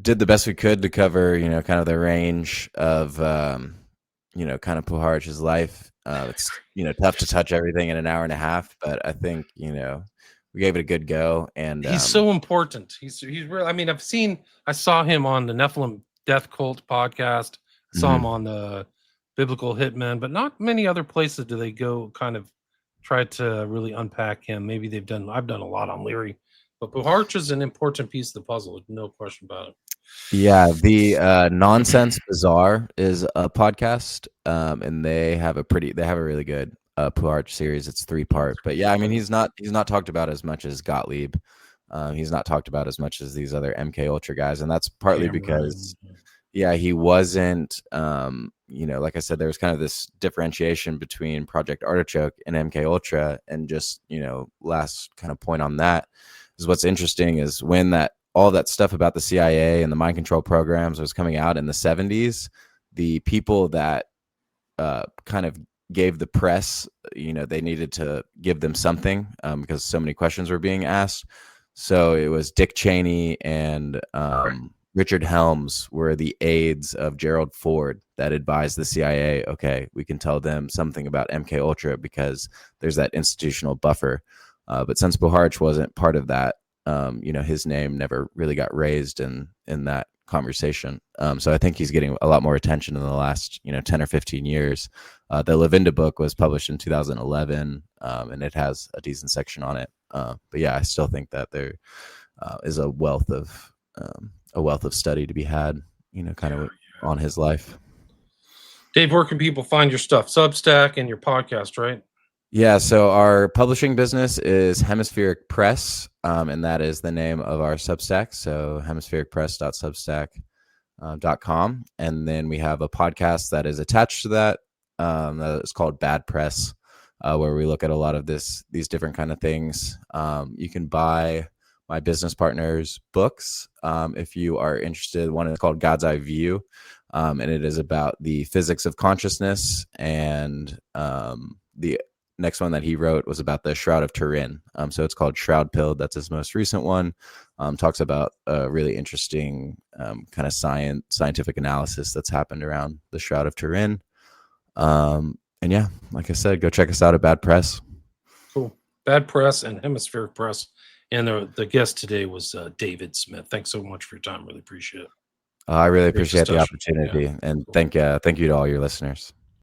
did the best we could to cover, kind of the range of, kind of Puharich's life. It's, tough to touch everything in an hour and a half, but I think, we gave it a good go. And he's so important. He's real. I mean, I saw him on the Nephilim Death Cult podcast. Saw him on the Biblical Hitman, but not many other places do they go kind of try to really unpack him. Maybe I've done a lot on Leary, but Puharich is an important piece of the puzzle. No question about it. Yeah, the Nonsense Bazaar is a podcast, and they have a really good Puharich series. It's 3-part, but yeah, I mean he's not talked about as much as Gottlieb. He's not talked about as much as these other MK Ultra guys, and that's partly because he wasn't. Like I said, there was kind of this differentiation between Project Artichoke and MK Ultra, and just last kind of point on that is what's interesting is when all that stuff about the CIA and the mind control programs was coming out in the 70s, the people that kind of gave the press, they needed to give them something because so many questions were being asked. So it was Dick Cheney and Richard Helms were the aides of Gerald Ford that advised the CIA, okay, we can tell them something about MK Ultra because there's that institutional buffer. But since Puharich wasn't part of that, his name never really got raised in that conversation. So I think he's getting a lot more attention in the last 10 or 15 years. The Levinda book was published in 2011, and it has a decent section on it. But yeah, I still think that there is a wealth of study to be had, kind of on his life. Dave, where can people find your stuff? Substack and your podcast, right? Yeah, so our publishing business is Hemispheric Press, and that is the name of our Substack. So hemispheric.substack.com. And then we have a podcast that is attached to that. That is called Bad Press, where we look at a lot of these different kind of things. You can buy my business partner's books if you are interested. One is called God's Eye View, and it is about the physics of consciousness, and the next one that he wrote was about the Shroud of Turin. So it's called Shroud Pilled. That's his most recent one. Talks about a really interesting kind of scientific analysis that's happened around the Shroud of Turin. And yeah, like I said, go check us out at Bad Press. Cool. Bad Press and Hemispheric Press. And the guest today was David Smith. Thanks so much for your time. Really appreciate it. I really appreciate the opportunity. Yeah. And thank you to all your listeners.